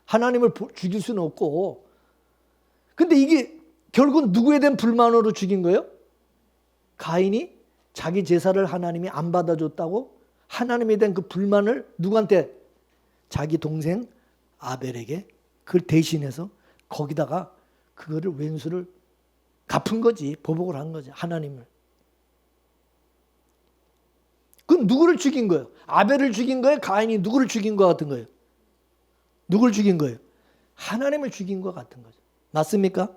하나님을 죽일 수는 없고. 근데 이게 결국 누구에 대한 불만으로 죽인 거예요? 가인이 자기 제사를 하나님이 안 받아줬다고 하나님에 대한 그 불만을 누구한테? 자기 동생 아벨에게 그걸 대신해서 거기다가 그거를 왼수를 갚은 거지. 보복을 한 거지. 하나님을. 그럼 누구를 죽인 거예요? 아벨을 죽인 거예요? 가인이 누구를 죽인 것 같은 거예요? 누구를 죽인 거예요? 하나님을 죽인 것 같은 거죠. 맞습니까?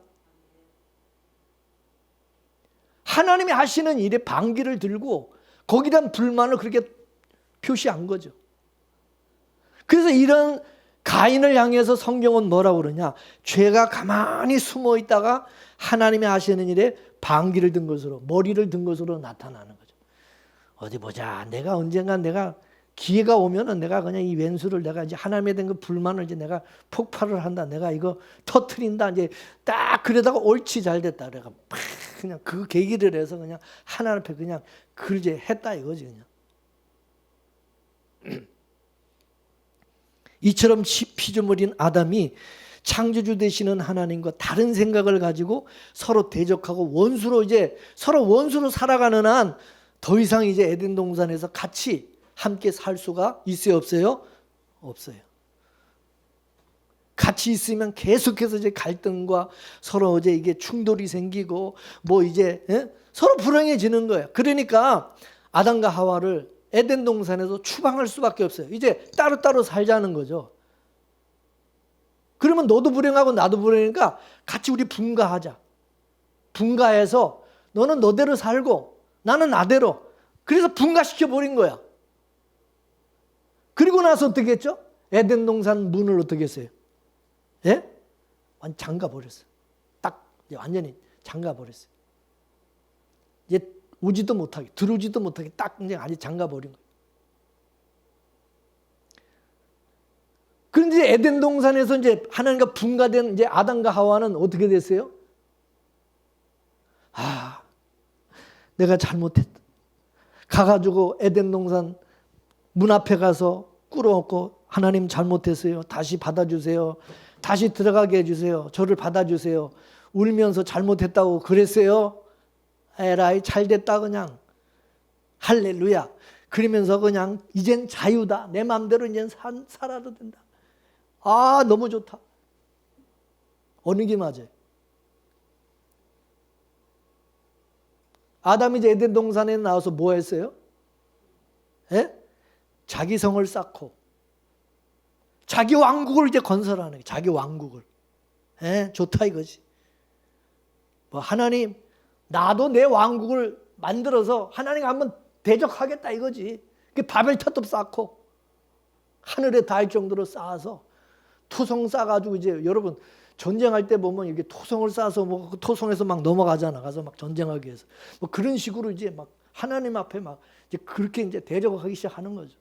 하나님이 하시는 일에 반기를 들고 거기에 대한 불만을 그렇게 표시한 거죠. 그래서 이런 가인을 향해서 성경은 뭐라고 그러냐? 죄가 가만히 숨어 있다가 하나님이 하시는 일에 반기를 든 것으로, 머리를 든 것으로 나타나는 거죠. 어디 보자. 내가 언젠간 기회가 오면은 내가 그냥 이 왼수를 내가 이제 하나님에 대한 그 불만을 이제 내가 폭발을 한다. 내가 이거 터트린다. 이제 딱 그러다가 옳지 잘 됐다. 내가 그냥 그 계기를 해서 그냥 하나님 앞에 그냥 그걸 이제 했다 이거지 그냥. 이처럼 피조물인 아담이 창조주 되시는 하나님과 다른 생각을 가지고 서로 대적하고 서로 원수로 살아가는 한 더 이상 이제 에덴 동산에서 같이 함께 살 수가 있어요, 없어요? 없어요. 같이 있으면 계속해서 이제 갈등과 서로 이제 이게 충돌이 생기고 서로 불행해지는 거예요. 그러니까 아담과 하와를 에덴 동산에서 추방할 수밖에 없어요. 이제 따로따로 살자는 거죠. 그러면 너도 불행하고 나도 불행하니까 같이 우리 분가하자. 분가해서 너는 너대로 살고 나는 나대로. 그래서 분가시켜버린 거야. 그리고 나서 어떻게 했죠? 에덴 동산 문을 어떻게 했어요? 예? 완전 잠가버렸어요. 딱 완전히 잠가버렸어요. 이제 오지도 못하게, 들어오지도 못하게 딱 이제 아주 잠가버린 거예요. 그런데 에덴 동산에서 이제 하나님과 분가된 이제 아담과 하와는 어떻게 됐어요? 내가 잘못했다. 가가지고 에덴 동산 문 앞에 가서 꿇어놓고 하나님 잘못했어요. 다시 받아주세요. 다시 들어가게 해주세요. 저를 받아주세요. 울면서 잘못했다고 그랬어요. 에라이 잘됐다 그냥. 할렐루야. 그러면서 그냥 이젠 자유다. 내 마음대로 이젠 살아도 된다. 너무 좋다. 어느 게 맞아요? 아담이 이제 에덴 동산에 나와서 뭐 했어요? 예? 자기 성을 쌓고 자기 왕국을 이제 건설하는 거예요. 자기 왕국을. 예? 좋다 이거지. 뭐 하나님, 나도 내 왕국을 만들어서 하나님 한번 대적하겠다 이거지. 바벨탑도 쌓고 하늘에 닿을 정도로 쌓아서 토성 쌓아가지고 이제 여러분 전쟁할 때 보면 이게 토성을 쌓아서 뭐 그 토성에서 막 넘어가잖아. 가서 막 전쟁하기 위해서. 뭐 그런 식으로 이제 막 하나님 앞에 막 이제 그렇게 이제 대적하기 시작하는 거죠.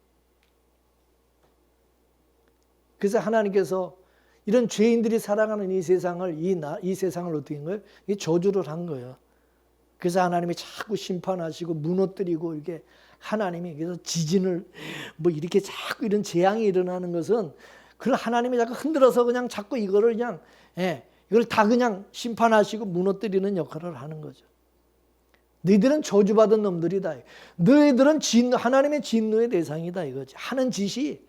그래서 하나님께서 이런 죄인들이 살아가는 이 세상을 이 세상을 어떻게 한 거예요? 이 저주를 한 거예요. 그래서 하나님이 자꾸 심판하시고 무너뜨리고 이렇게 하나님이 그래서 지진을 뭐 이렇게 자꾸 이런 재앙이 일어나는 것은 그걸 하나님이 자꾸 흔들어서 그냥 자꾸 이거를 그냥 이걸 다 그냥 심판하시고 무너뜨리는 역할을 하는 거죠. 너희들은 저주받은 놈들이다. 너희들은 하나님의 진노의 대상이다 이거지. 하는 짓이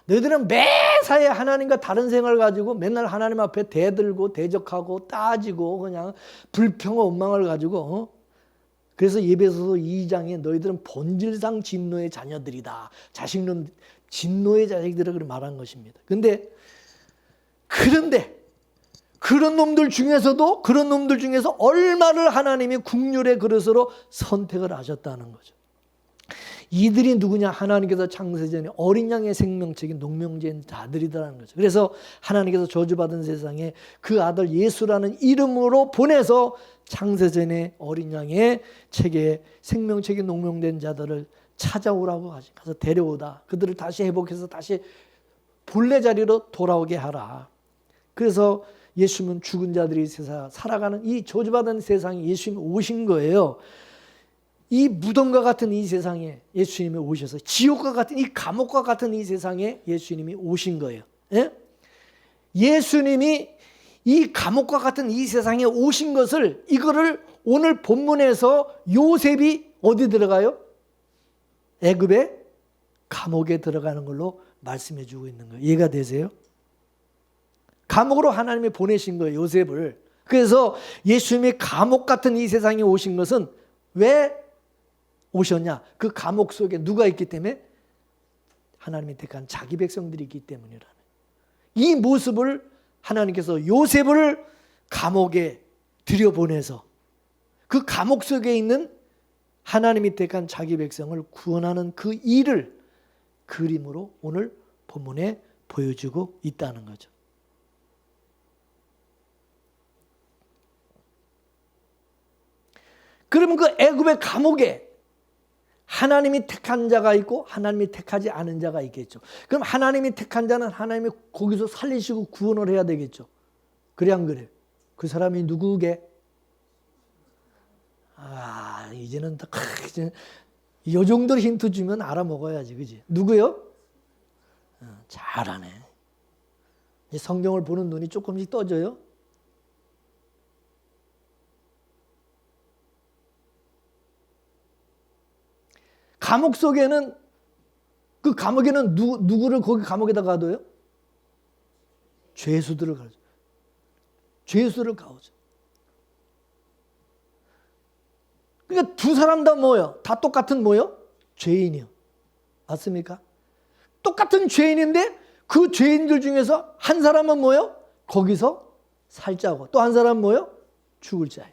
너희들은 매사에 하나님과 다른 생각을 가지고 맨날 하나님 앞에 대들고 대적하고 따지고 그냥 불평과 원망을 가지고 그래서 예배소서 2장에 너희들은 본질상 진노의 자녀들이다. 자식론 진노의 자식들을 말한 것입니다. 그런데 그런 놈들 중에서 얼마를 하나님이 국률의 그릇으로 선택을 하셨다는 거죠. 이들이 누구냐? 하나님께서 창세전에 어린 양의 생명책인 농명제인 자들이라는 거죠. 그래서 하나님께서 저주받은 세상에 그 아들 예수라는 이름으로 보내서 창세전에 어린 양의 책에 생명책이 농명된 자들을 찾아오라고 하시. 가서 데려오다. 그들을 다시 회복해서 다시 본래 자리로 돌아오게 하라. 그래서 예수님은 죽은 자들이 살아가는 이 저주받은 세상에 예수님이 오신 거예요. 이 무덤과 같은 이 세상에 예수님이 오셔서 지옥과 같은 이 감옥과 같은 이 세상에 예수님이 오신 거예요. 예? 예수님이 이 감옥과 같은 이 세상에 오신 것을 이거를 오늘 본문에서 요셉이 어디 들어가요? 애굽의 감옥에 들어가는 걸로 말씀해 주고 있는 거예요. 이해가 되세요? 감옥으로 하나님이 보내신 거예요. 요셉을. 그래서 예수님이 감옥 같은 이 세상에 오신 것은 왜 오셨냐? 그 감옥 속에 누가 있기 때문에? 하나님이 택한 자기 백성들이 있기 때문이라는. 이 모습을 하나님께서 요셉을 감옥에 들여보내서 그 감옥 속에 있는 하나님이 택한 자기 백성을 구원하는 그 일을 그림으로 오늘 본문에 보여주고 있다는 거죠. 그러면 그 애굽의 감옥에 하나님이 택한 자가 있고 하나님이 택하지 않은 자가 있겠죠. 그럼 하나님이 택한 자는 하나님이 거기서 살리시고 구원을 해야 되겠죠. 그래 안 그래요? 그 사람이 누구게? 이제는 이 정도 힌트 주면 알아먹어야지, 그지? 누구요? 잘하네. 성경을 보는 눈이 조금씩 떠져요. 감옥 속에는 그 감옥에는 누구를 거기 감옥에다 가둬요? 죄수들을 가죠. 죄수를 가오죠. 그러니까 두 사람 다 뭐예요? 다 똑같은 뭐예요? 죄인이요. 맞습니까? 똑같은 죄인인데 그 죄인들 중에서 한 사람은 뭐예요? 거기서 살자고. 또 한 사람은 뭐예요? 죽을 자예요.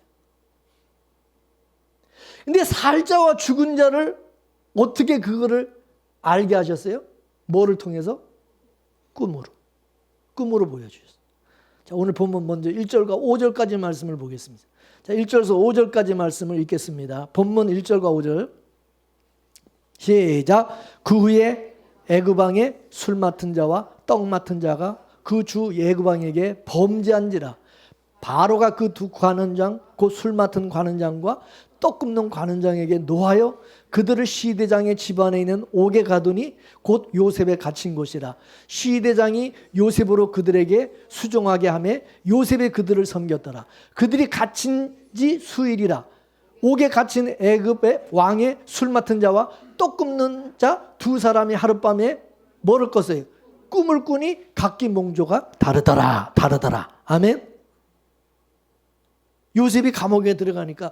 근데 살자와 죽은 자를 어떻게 그거를 알게 하셨어요? 뭐를 통해서? 꿈으로 보여주셨어요. 자, 오늘 본문 먼저 1절과 5절까지 말씀을 보겠습니다. 자, 1절에서 5절까지 말씀을 읽겠습니다. 본문 1절과 5절. 시작. 그 후에 애굽 왕의 술 맡은 자와 떡 맡은 자가 그 주 애굽 왕에게 범죄한지라. 바로가 그 두 관원장 곧 술 맡은 관원장과 떡 굽는 관원장에게 노하여 그들을 시대장의 집안에 있는 옥에 가두니 곧 요셉에 갇힌 곳이라. 시대장이 요셉으로 그들에게 수종하게 하며 요셉이 그들을 섬겼더라. 그들이 갇힌 지 수일이라. 옥에 갇힌 애굽의 왕의 술 맡은 자와 떡 굽는 자 두 사람이 하룻밤에 뭐를 꿨어요? 꿈을 꾸니 각기 몽조가 다르더라. 아멘. 요셉이 감옥에 들어가니까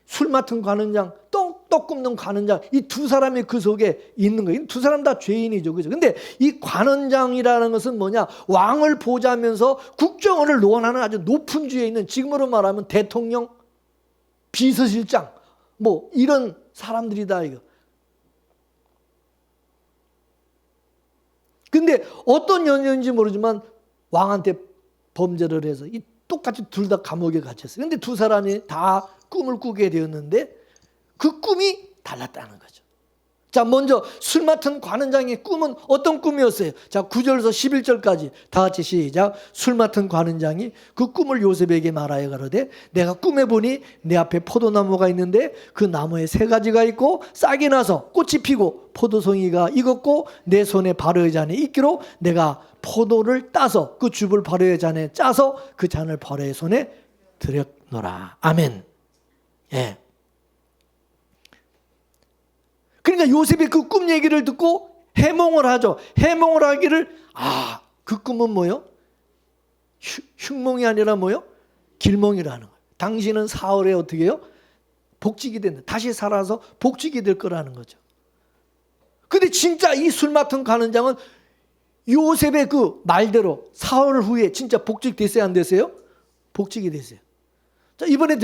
술 맡은 관원장, 떡 떡 굽는 관원장, 이 두 사람이 그 속에 있는 거예요. 두 사람 다 죄인이죠. 그죠? 근데 이 관원장이라는 것은 뭐냐? 왕을 보좌하면서 국정원을 논하는 아주 높은 주에 있는, 지금으로 말하면 대통령, 비서실장, 뭐 이런 사람들이다, 이거. 근데 어떤 연유인지 모르지만 왕한테 범죄를 해서 이 똑같이 둘 다 감옥에 갇혔어요. 근데 두 사람이 다 꿈을 꾸게 되었는데 그 꿈이 달랐다는 거죠. 자, 먼저 술 맡은 관원장의 꿈은 어떤 꿈이었어요? 자, 9절에서 11절까지 다 같이 시작. 술 맡은 관원장이 그 꿈을 요셉에게 말하여 가로되 내가 꿈에 보니 내 앞에 포도나무가 있는데 그 나무에 세 가지가 있고 싹이 나서 꽃이 피고 포도송이가 익었고 내 손에 바로의 잔에 있기로 내가 포도를 따서 그 줍을 바로의 잔에 짜서 그 잔을 바로의 손에 드렸노라. 아멘. 예. 그러니까 요셉이 그 꿈 얘기를 듣고 해몽을 하죠. 해몽을 하기를, 그 꿈은 뭐요? 흉몽이 아니라 뭐요? 길몽이라는 거예요. 당신은 사흘에 어떻게 해요? 복직이 된다. 다시 살아서 복직이 될 거라는 거죠. 근데 진짜 이 술 맡은 관원장은 요셉의 그 말대로 사흘 후에 진짜 복직됐어요, 안 됐어요? 복직이 됐어요. 자, 이번에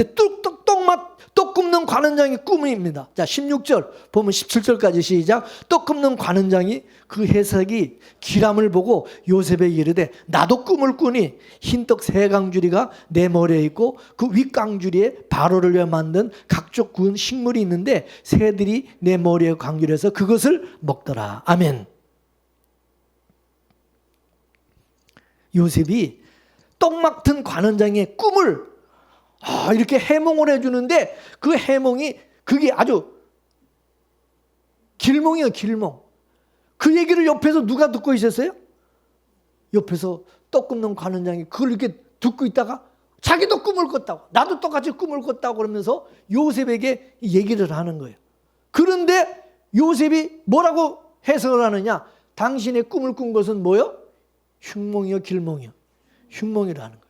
떡 굽는 관원장의 꿈입니다. 자, 16절 보면 17절까지 시작. 떡 굽는 관원장이 그 해석이 기람을 보고 요셉에게 이르되 나도 꿈을 꾸니 흰떡 세 강주리가 내 머리에 있고 그 윗강주리에 바로를 위해 만든 각종 구운 식물이 있는데 새들이 내 머리에 강주리에서 그것을 먹더라. 아멘. 요셉이 떡 맡은 관원장의 꿈을 이렇게 해몽을 해주는데 그 해몽이 그게 아주 길몽이에요. 길몽. 그 얘기를 옆에서 누가 듣고 있었어요? 옆에서 떡 굽는 관원장이 그걸 이렇게 듣고 있다가 자기도 꿈을 꿨다고, 나도 똑같이 꿈을 꿨다고 그러면서 요셉에게 얘기를 하는 거예요. 그런데 요셉이 뭐라고 해석을 하느냐? 당신의 꿈을 꾼 것은 뭐요? 흉몽이요, 길몽이요? 흉몽이라는 거예요.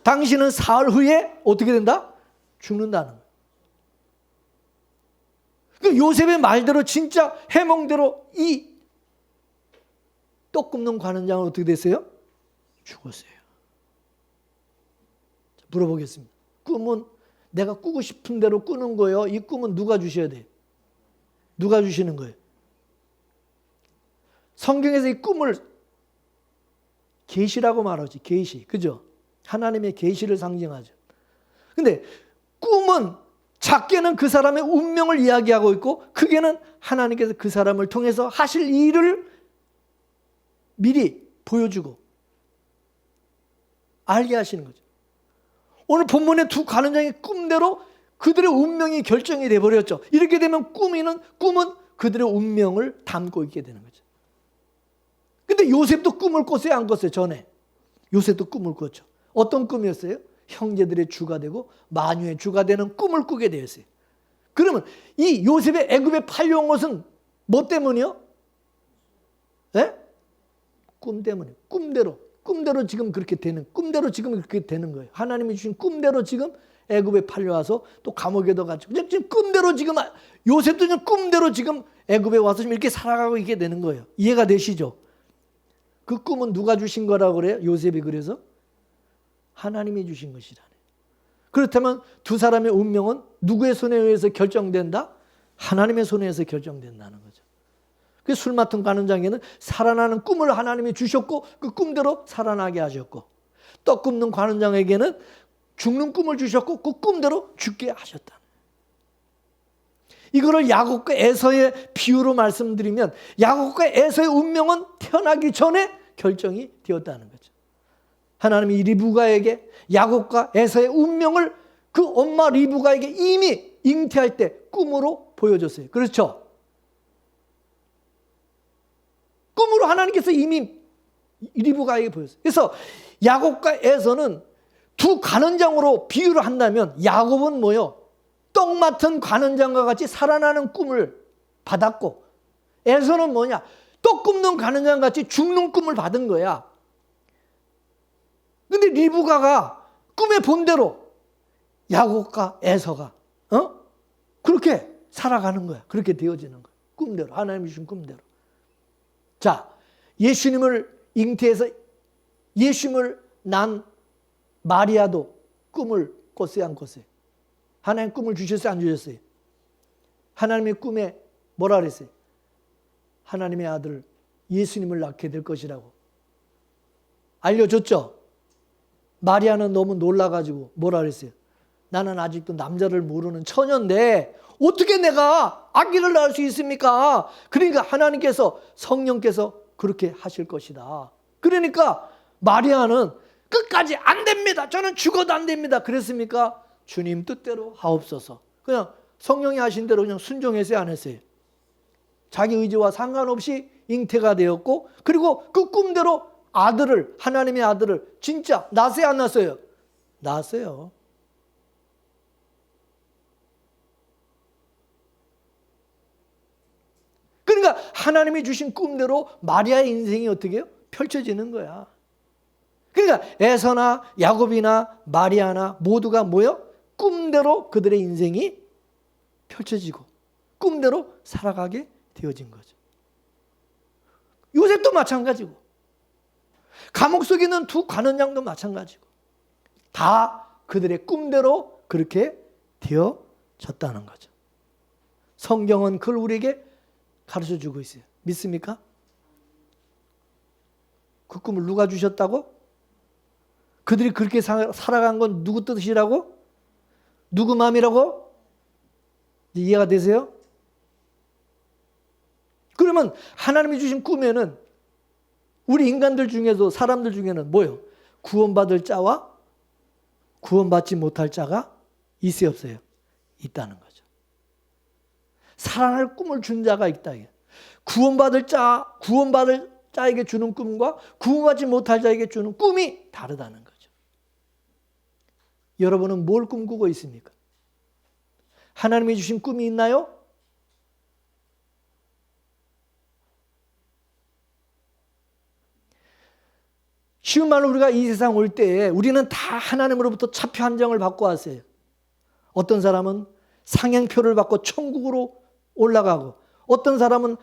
당신은 사흘 후에 어떻게 된다? 죽는다는 거예요. 그 요셉의 말대로 진짜 해몽대로 이 떡 굽는 관원장은 어떻게 됐어요? 죽었어요. 물어보겠습니다. 꿈은 내가 꾸고 싶은 대로 꾸는 거예요? 이 꿈은 누가 주셔야 돼요? 누가 주시는 거예요? 성경에서 이 꿈을 계시라고 말하지. 계시. 그죠? 하나님의 계시를 상징하죠. 근데 꿈은 작게는 그 사람의 운명을 이야기하고 있고 크게는 하나님께서 그 사람을 통해서 하실 일을 미리 보여주고 알게 하시는 거죠. 오늘 본문의 두 관원장의 꿈대로 그들의 운명이 결정이 돼버렸죠. 이렇게 되면 꿈은 그들의 운명을 담고 있게 되는 거죠. 근데 요셉도 꿈을 꿨어요, 안 꿨어요? 전에 요셉도 꿈을 꿨죠. 어떤 꿈이었어요? 형제들의 주가 되고 만유의 주가 되는 꿈을 꾸게 되었어요. 그러면 이 요셉의 애굽에 팔려온 것은 뭐 때문이요? 네? 꿈 때문에. 꿈대로 지금 그렇게 되는, 꿈대로 지금 그렇게 되는 거예요. 하나님이 주신 꿈대로 지금 애굽에 팔려와서 또 감옥에도 갇히고 지금 꿈대로 지금 요셉도 지금 꿈대로 지금 애굽에 와서 지금 이렇게 살아가고 있게 되는 거예요. 이해가 되시죠? 그 꿈은 누가 주신 거라고 그래요? 요셉이 그래서 하나님이 주신 것이라네. 그렇다면 두 사람의 운명은 누구의 손에 의해서 결정된다? 하나님의 손에 의해서 결정된다는 거죠. 그 술 맡은 관원장에는 살아나는 꿈을 하나님이 주셨고 그 꿈대로 살아나게 하셨고, 떡 굽는 관원장에게는 죽는 꿈을 주셨고 그 꿈대로 죽게 하셨다. 이거를 야곱과 에서의 비유로 말씀드리면 야곱과 에서의 운명은 태어나기 전에 결정이 되었다는 거죠. 하나님이 리브가에게 야곱과 에서의 운명을 그 엄마 리브가에게 이미 잉태할 때 꿈으로 보여줬어요. 그렇죠? 꿈으로 하나님께서 이미 리브가에게 보였어요. 그래서 야곱과 에서는 두 관원장으로 비유를 한다면 야곱은 뭐요? 떡 맡은 관원장과 같이 살아나는 꿈을 받았고, 에서는 뭐냐? 떡 굽는 관원장 같이 죽는 꿈을 받은 거야. 근데 리브가가 꿈에 본 대로 야곱과 에서가 그렇게 살아가는 거야. 그렇게 되어지는 거야. 꿈대로. 하나님이 주신 꿈대로. 자, 예수님을 잉태해서 예수님을 난 마리아도 꿈을 꿨어요, 안 꿨어요? 하나님 꿈을 주셨어요, 안 주셨어요? 하나님의 꿈에 뭐라 그랬어요? 하나님의 아들 예수님을 낳게 될 것이라고 알려줬죠? 마리아는 너무 놀라가지고 뭐라 그랬어요? 나는 아직도 남자를 모르는 처녀인데 어떻게 내가 아기를 낳을 수 있습니까? 그러니까 하나님께서 성령께서 그렇게 하실 것이다. 그러니까 마리아는 끝까지 안 됩니다. 저는 죽어도 안 됩니다. 그랬습니까? 주님 뜻대로 하옵소서. 그냥 성령이 하신 대로 그냥 순종했어요, 안 했어요? 자기 의지와 상관없이 잉태가 되었고, 그리고 그 꿈대로 아들을, 하나님의 아들을 진짜 낳았어요, 안 낳았어요? 낳았어요. 그러니까 하나님이 주신 꿈대로 마리아의 인생이 어떻게 해요? 펼쳐지는 거야. 그러니까 에서나 야곱이나 마리아나 모두가 뭐요? 꿈대로 그들의 인생이 펼쳐지고 꿈대로 살아가게 되어진 거죠. 요셉도 마찬가지고 감옥 속에 있는 두 관원장도 마찬가지고 다 그들의 꿈대로 그렇게 되어졌다는 거죠. 성경은 그걸 우리에게 가르쳐주고 있어요. 믿습니까? 그 꿈을 누가 주셨다고? 그들이 그렇게 살아간 건 누구 뜻이라고? 누구 마음이라고? 이해가 되세요? 그러면 하나님이 주신 꿈에는 우리 인간들 중에도 사람들 중에는 뭐예요? 구원받을 자와 구원받지 못할 자가 있어요, 없어요? 있다는 거죠. 살아날 꿈을 준 자가 있다. 구원받을 자에게 주는 꿈과 구원받지 못할 자에게 주는 꿈이 다르다는 거죠. 여러분은 뭘 꿈꾸고 있습니까? 하나님이 주신 꿈이 있나요? 쉬운 말로 우리가 이 세상 올 때 우리는 다 하나님으로부터 차표 한정을 받고 왔어요. 어떤 사람은 상행표를 받고 천국으로 올라가고 어떤 사람은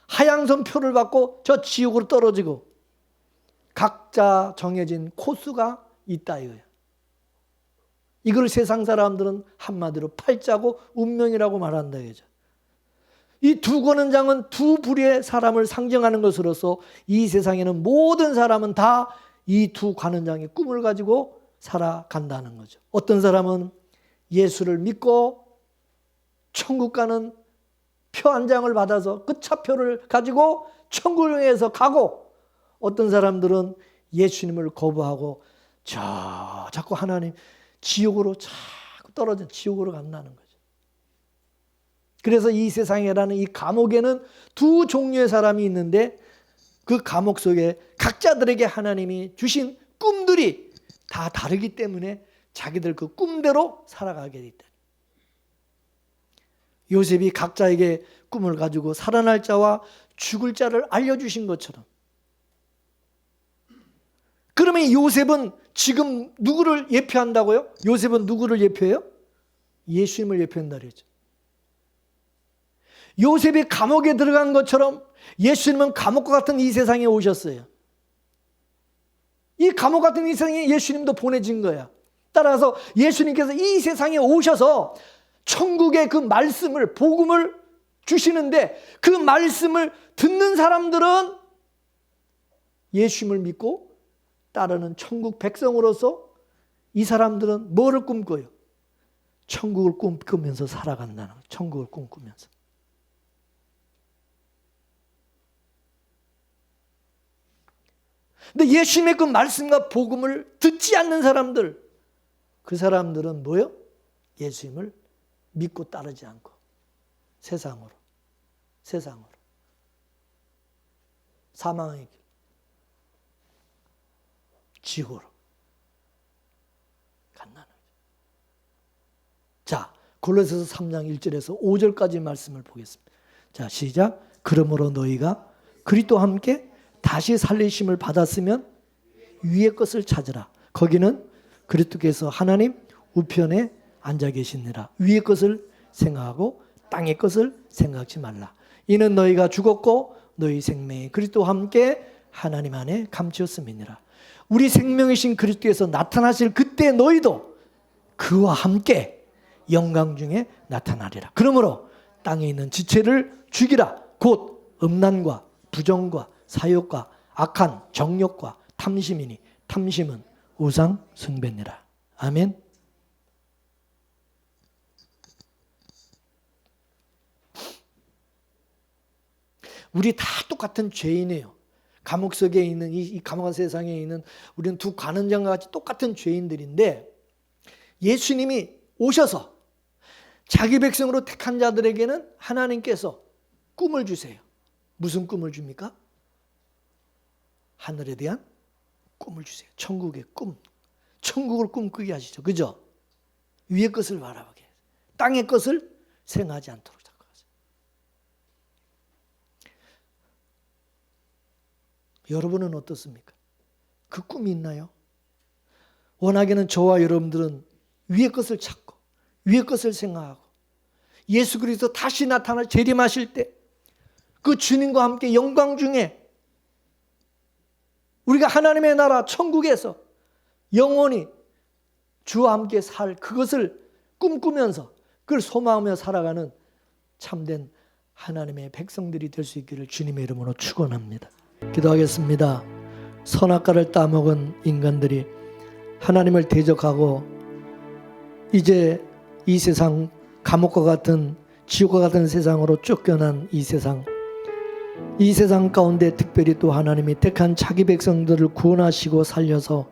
하향선표를 받고 저 지옥으로 떨어지고 각자 정해진 코스가 있다 이거예요. 이걸 세상 사람들은 한마디로 팔자고 운명이라고 말한다 이거죠. 이 두 권은장은 두 부류의 사람을 상징하는 것으로서 이 세상에는 모든 사람은 다 이 두 관원장의 꿈을 가지고 살아간다는 거죠. 어떤 사람은 예수를 믿고 천국 가는 표 한 장을 받아서 그 차표를 가지고 천국에서 가고 어떤 사람들은 예수님을 거부하고 자꾸 하나님 지옥으로 자꾸 떨어진 지옥으로 간다는 거죠. 그래서 이 세상이라는 이 감옥에는 두 종류의 사람이 있는데 그 감옥 속에 각자들에게 하나님이 주신 꿈들이 다 다르기 때문에 자기들 그 꿈대로 살아가게 됐다. 요셉이 각자에게 꿈을 가지고 살아날 자와 죽을 자를 알려주신 것처럼 그러면 요셉은 지금 누구를 예표한다고요? 요셉은 누구를 예표해요? 예수님을 예표한다 그랬죠. 요셉이 감옥에 들어간 것처럼 예수님은 감옥과 같은 이 세상에 오셨어요. 이 감옥 같은 이 세상에 예수님도 보내진 거야. 따라서 예수님께서 이 세상에 오셔서 천국의 그 말씀을 복음을 주시는데 그 말씀을 듣는 사람들은 예수님을 믿고 따르는 천국 백성으로서 이 사람들은 뭐를 꿈꿔요? 천국을 꿈꾸면서 살아간다는 거예요. 천국을 꿈꾸면서. 근데 예수님의 그 말씀과 복음을 듣지 않는 사람들, 그 사람들은 뭐요? 예수님을 믿고 따르지 않고 세상으로 사망의 길, 지옥으로 간다는 거죠. 자, 골로새서 3장 1절에서 5절까지 말씀을 보겠습니다. 자, 시작. 그러므로 너희가 그리스도와 함께 다시 살리심을 받았으면 위의 것을 찾으라. 거기는 그리스도께서 하나님 우편에 앉아 계시니라. 위의 것을 생각하고 땅의 것을 생각지 말라. 이는 너희가 죽었고 너희 생명이 그리스도와 함께 하나님 안에 감추었음이니라. 우리 생명이신 그리스도에서 나타나실 그때 너희도 그와 함께 영광 중에 나타나리라. 그러므로 땅에 있는 지체를 죽이라. 곧 음란과 부정과 사욕과 악한 정욕과 탐심이니 탐심은 우상 숭배니라. 아멘. 우리 다 똑같은 죄인이에요. 감옥 속에 있는 이 감옥한 세상에 있는 우리는 두 관원장과 같이 똑같은 죄인들인데, 예수님이 오셔서 자기 백성으로 택한 자들에게는 하나님께서 꿈을 주세요. 무슨 꿈을 줍니까? 하늘에 대한 꿈을 주세요. 천국의 꿈. 천국을 꿈꾸게 하시죠. 그죠? 위의 것을 바라보게. 땅의 것을 생각하지 않도록 자꾸 하세요. 여러분은 어떻습니까? 그 꿈이 있나요? 워낙에는 저와 여러분들은 위의 것을 찾고 위의 것을 생각하고 예수 그리스도 다시 나타나 재림하실 때 그 주님과 함께 영광 중에 우리가 하나님의 나라 천국에서 영원히 주와 함께 살 그것을 꿈꾸면서 그걸 소망하며 살아가는 참된 하나님의 백성들이 될 수 있기를 주님의 이름으로 축원합니다. 기도하겠습니다. 선악과를 따먹은 인간들이 하나님을 대적하고 이제 이 세상 감옥과 같은 지옥과 같은 세상으로 쫓겨난 이 세상 가운데 특별히 또 하나님이 택한 자기 백성들을 구원하시고 살려서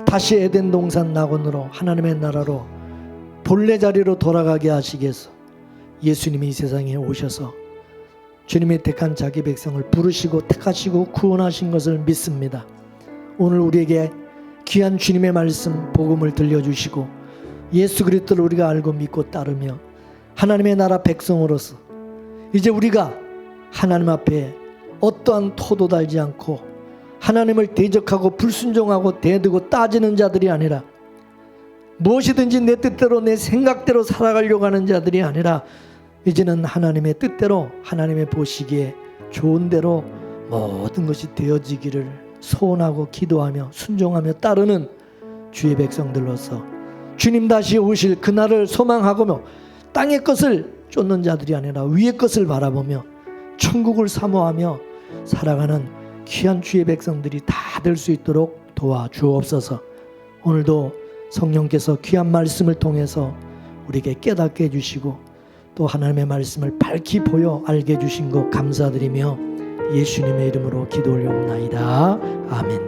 다시 에덴 동산 낙원으로 하나님의 나라로 본래 자리로 돌아가게 하시기 위해서 예수님이 이 세상에 오셔서 주님이 택한 자기 백성을 부르시고 택하시고 구원하신 것을 믿습니다. 오늘 우리에게 귀한 주님의 말씀 복음을 들려주시고 예수 그리스도를 우리가 알고 믿고 따르며 하나님의 나라 백성으로서 이제 우리가 하나님 앞에 어떠한 토도 달지 않고 하나님을 대적하고 불순종하고 대들고 따지는 자들이 아니라 무엇이든지 내 뜻대로 내 생각대로 살아가려고 하는 자들이 아니라 이제는 하나님의 뜻대로 하나님의 보시기에 좋은 대로 모든 것이 되어지기를 소원하고 기도하며 순종하며 따르는 주의 백성들로서 주님 다시 오실 그날을 소망하고 땅의 것을 쫓는 자들이 아니라 위의 것을 바라보며 천국을 사모하며 살아가는 귀한 주의 백성들이 다 될 수 있도록 도와주옵소서. 오늘도 성령께서 귀한 말씀을 통해서 우리에게 깨닫게 해주시고 또 하나님의 말씀을 밝히 보여 알게 해주신 것 감사드리며 예수님의 이름으로 기도 올려옵나이다. 아멘.